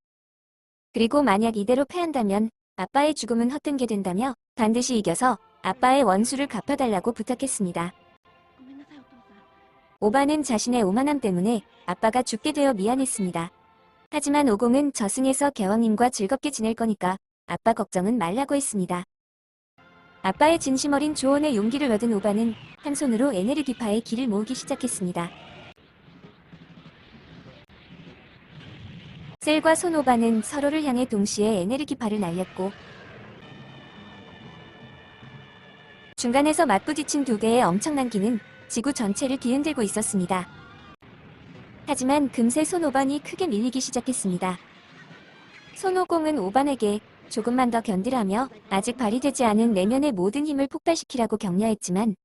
그리고 만약 이대로 패한다면 아빠의 죽음은 헛된 게 된다며 반드시 이겨서 아빠의 원수를 갚아달라고 부탁했습니다. 오반은 자신의 오만함 때문에 아빠가 죽게 되어 미안했습니다. 하지만 오공은 저승에서 개왕님과 즐겁게 지낼 거니까 아빠 걱정은 말라고 했습니다. 아빠의 진심 어린 조언에 용기를 얻은 오반은 한 손으로 에네르기파의 기를 모으기 시작했습니다. 셀과 손오반은 서로를 향해 동시에 에네르기파를 날렸고 중간에서 맞부딪힌 두 개의 엄청난 기는 지구 전체를 뒤흔들고 있었습니다. 하지만 금세 손오반이 크게 밀리기 시작했습니다. 손오공은 오반에게 조금만 더 견디라며 아직 발휘되지 않은 내면의 모든 힘을 폭발시키라고 격려했지만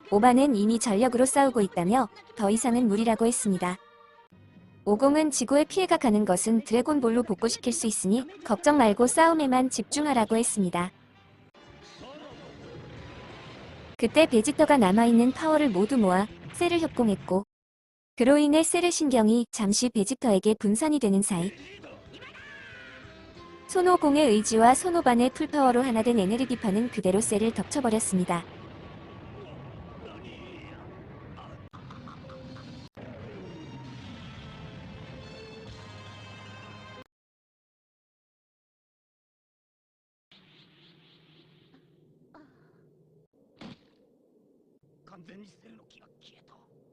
오반은 이미 전력으로 싸우고 있다며 더 이상은 무리라고 했습니다. 오공은 지구에 피해가 가는 것은 드래곤볼로 복구시킬 수 있으니 걱정 말고 싸움에만 집중하라고 했습니다. 그때 베지터가 남아있는 파워를 모두 모아 셀을 협공했고 그로 인해 셀의 신경이 잠시 베지터에게 분산이 되는 사이 손오공의 의지와 손오반의 풀파워로 하나 된 에네르기파는 그대로 셀을 덮쳐버렸습니다.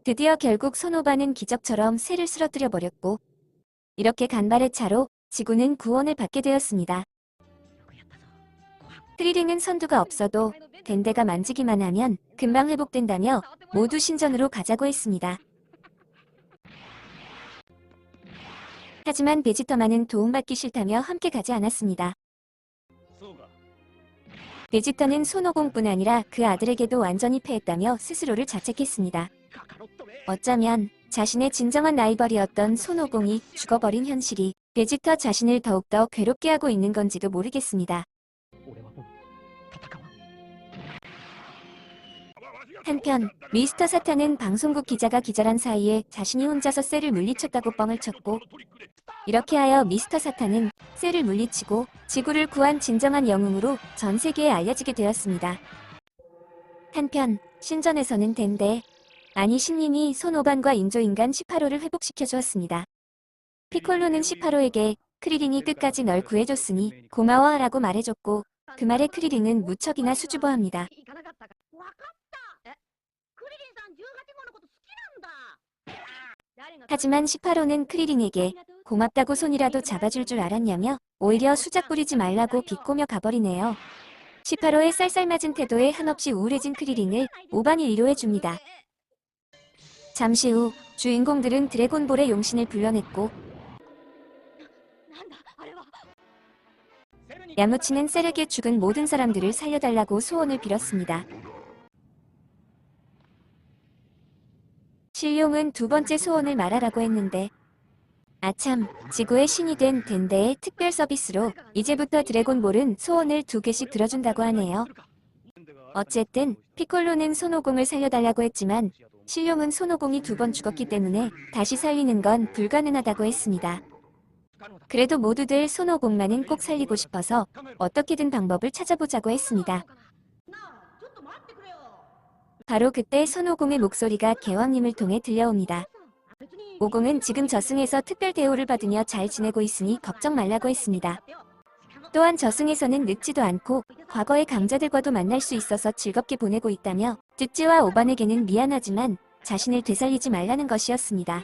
드디어 결국 손오반은 기적처럼 셀을 쓰러뜨려 버렸고 이렇게 간발의 차로 지구는 구원을 받게 되었습니다. 트리링은 선두가 없어도 덴데가 만지기만 하면 금방 회복된다며 모두 신전으로 가자고 했습니다. 하지만 베지터만은 도움받기 싫다며 함께 가지 않았습니다. 베지터는 손오공뿐 아니라 그 아들에게도 완전히 패했다며 스스로를 자책했습니다. 어쩌면 자신의 진정한 라이벌이었던 손오공이 죽어버린 현실이 베지터 자신을 더욱더 괴롭게 하고 있는 건지도 모르겠습니다. 한편 미스터 사탄은 방송국 기자가 기절한 사이에 자신이 혼자서 셀을 물리쳤다고 뻥을 쳤고 이렇게 하여 미스터 사탄은 셀을 물리치고 지구를 구한 진정한 영웅으로 전 세계에 알려지게 되었습니다. 한편 신전에서는 덴데, 아니 신님이 손오반과 인조인간 18호를 회복시켜 주었습니다. 피콜로는 18호에게 크리링이 끝까지 널 구해줬으니 고마워하라고 말해줬고 그 말에 크리링은 무척이나 수줍어합니다. 하지만 18호는 크리링에게 고맙다고 손이라도 잡아줄 줄 알았냐며 오히려 수작 부리지 말라고 비꼬며 가버리네요. 18호의 쌀쌀맞은 태도에 한없이 우울해진 크리링을 오반이 위로해줍니다. 잠시 후 주인공들은 드래곤볼의 용신을 불러냈고 야무치는 셀에게 죽은 모든 사람들을 살려달라고 소원을 빌었습니다. 신룡은 두 번째 소원을 말하라고 했는데 아참, 지구의 신이 된 덴데의 특별 서비스로 이제부터 드래곤볼은 소원을 2개씩 들어준다고 하네요. 어쨌든 피콜로는 손오공을 살려달라고 했지만 신룡은 손오공이 2번 죽었기 때문에 다시 살리는 건 불가능하다고 했습니다. 그래도 모두들 손오공만은 꼭 살리고 싶어서 어떻게든 방법을 찾아보자고 했습니다. 바로 그때 손오공의 목소리가 개왕님을 통해 들려옵니다. 오공은 지금 저승에서 특별 대우를 받으며 잘 지내고 있으니 걱정 말라고 했습니다. 또한 저승에서는 늙지도 않고 과거의 강자들과도 만날 수 있어서 즐겁게 보내고 있다며 쯔쯔와 오반에게는 미안하지만 자신을 되살리지 말라는 것이었습니다.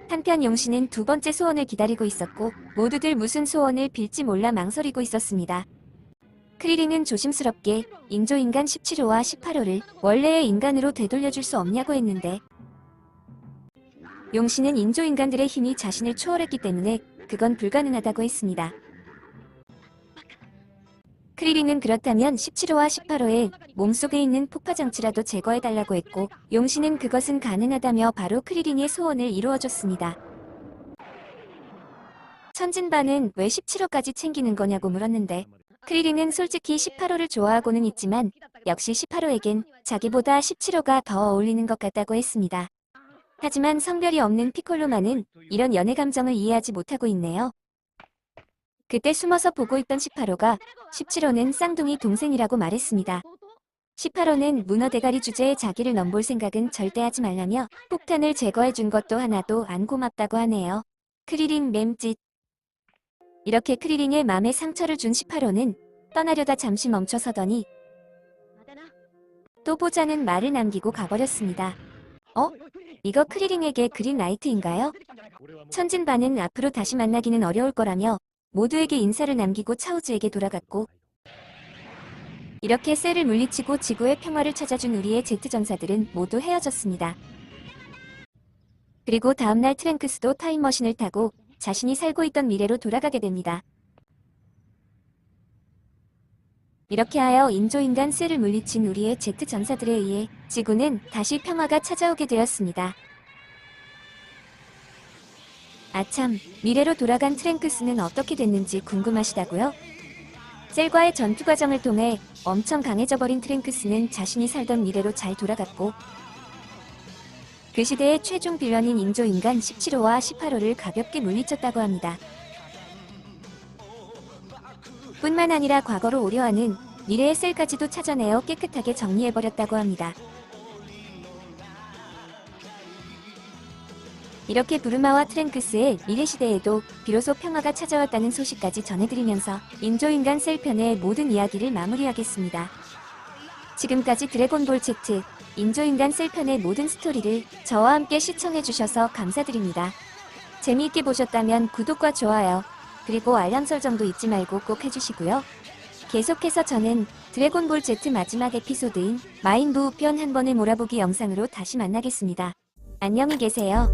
한편 용신은 두 번째 소원을 기다리고 있었고 모두들 무슨 소원을 빌지 몰라 망설이고 있었습니다. 크리링은 조심스럽게 인조인간 17호와 18호를 원래의 인간으로 되돌려줄 수 없냐고 했는데 용신은 인조인간들의 힘이 자신을 초월했기 때문에 그건 불가능하다고 했습니다. 크리링은 그렇다면 17호와 18호의 몸속에 있는 폭파장치라도 제거해달라고 했고 용신은 그것은 가능하다며 바로 크리링의 소원을 이루어줬습니다. 천진반은 왜 17호까지 챙기는 거냐고 물었는데 크리링은 솔직히 18호를 좋아하고는 있지만 역시 18호에겐 자기보다 17호가 더 어울리는 것 같다고 했습니다. 하지만 성별이 없는 피콜로만은 이런 연애 감정을 이해하지 못하고 있네요. 그때 숨어서 보고 있던 18호가 17호는 쌍둥이 동생이라고 말했습니다. 18호는 문어 대가리 주제에 자기를 넘볼 생각은 절대 하지 말라며 폭탄을 제거해준 것도 하나도 안 고맙다고 하네요. 크리링 맴짓. 이렇게 크리링의 맘에 상처를 준 18호는 떠나려다 잠시 멈춰서더니 또 보자는 말을 남기고 가버렸습니다. 이거 크리링에게 그린 라이트인가요? 천진반은 앞으로 다시 만나기는 어려울 거라며 모두에게 인사를 남기고 차우즈에게 돌아갔고 이렇게 셀을 물리치고 지구의 평화를 찾아준 우리의 제트전사들은 모두 헤어졌습니다. 그리고 다음날 트랭크스도 타임머신을 타고 자신이 살고 있던 미래로 돌아가게 됩니다. 이렇게 하여 인조인간 셀을 물리친 우리의 제트전사들에 의해 지구는 다시 평화가 찾아오게 되었습니다. 아참, 미래로 돌아간 트랭크스는 어떻게 됐는지 궁금하시다고요? 셀과의 전투 과정을 통해 엄청 강해져버린 트랭크스는 자신이 살던 미래로 잘 돌아갔고 그 시대의 최종 빌런인 인조인간 17호와 18호를 가볍게 물리쳤다고 합니다. 뿐만 아니라 과거로 오려하는 미래의 셀까지도 찾아내어 깨끗하게 정리해버렸다고 합니다. 이렇게 부르마와 트랭크스의 미래시대에도 비로소 평화가 찾아왔다는 소식까지 전해드리면서 인조인간 셀편의 모든 이야기를 마무리하겠습니다. 지금까지 드래곤볼 Z 인조인간 셀편의 모든 스토리를 저와 함께 시청해주셔서 감사드립니다. 재미있게 보셨다면 구독과 좋아요 그리고 알람 설정도 잊지 말고 꼭 해주시고요. 계속해서 저는 드래곤볼 Z 마지막 에피소드인 마인부 편 한 번을 몰아보기 영상으로 다시 만나겠습니다. 안녕히 계세요.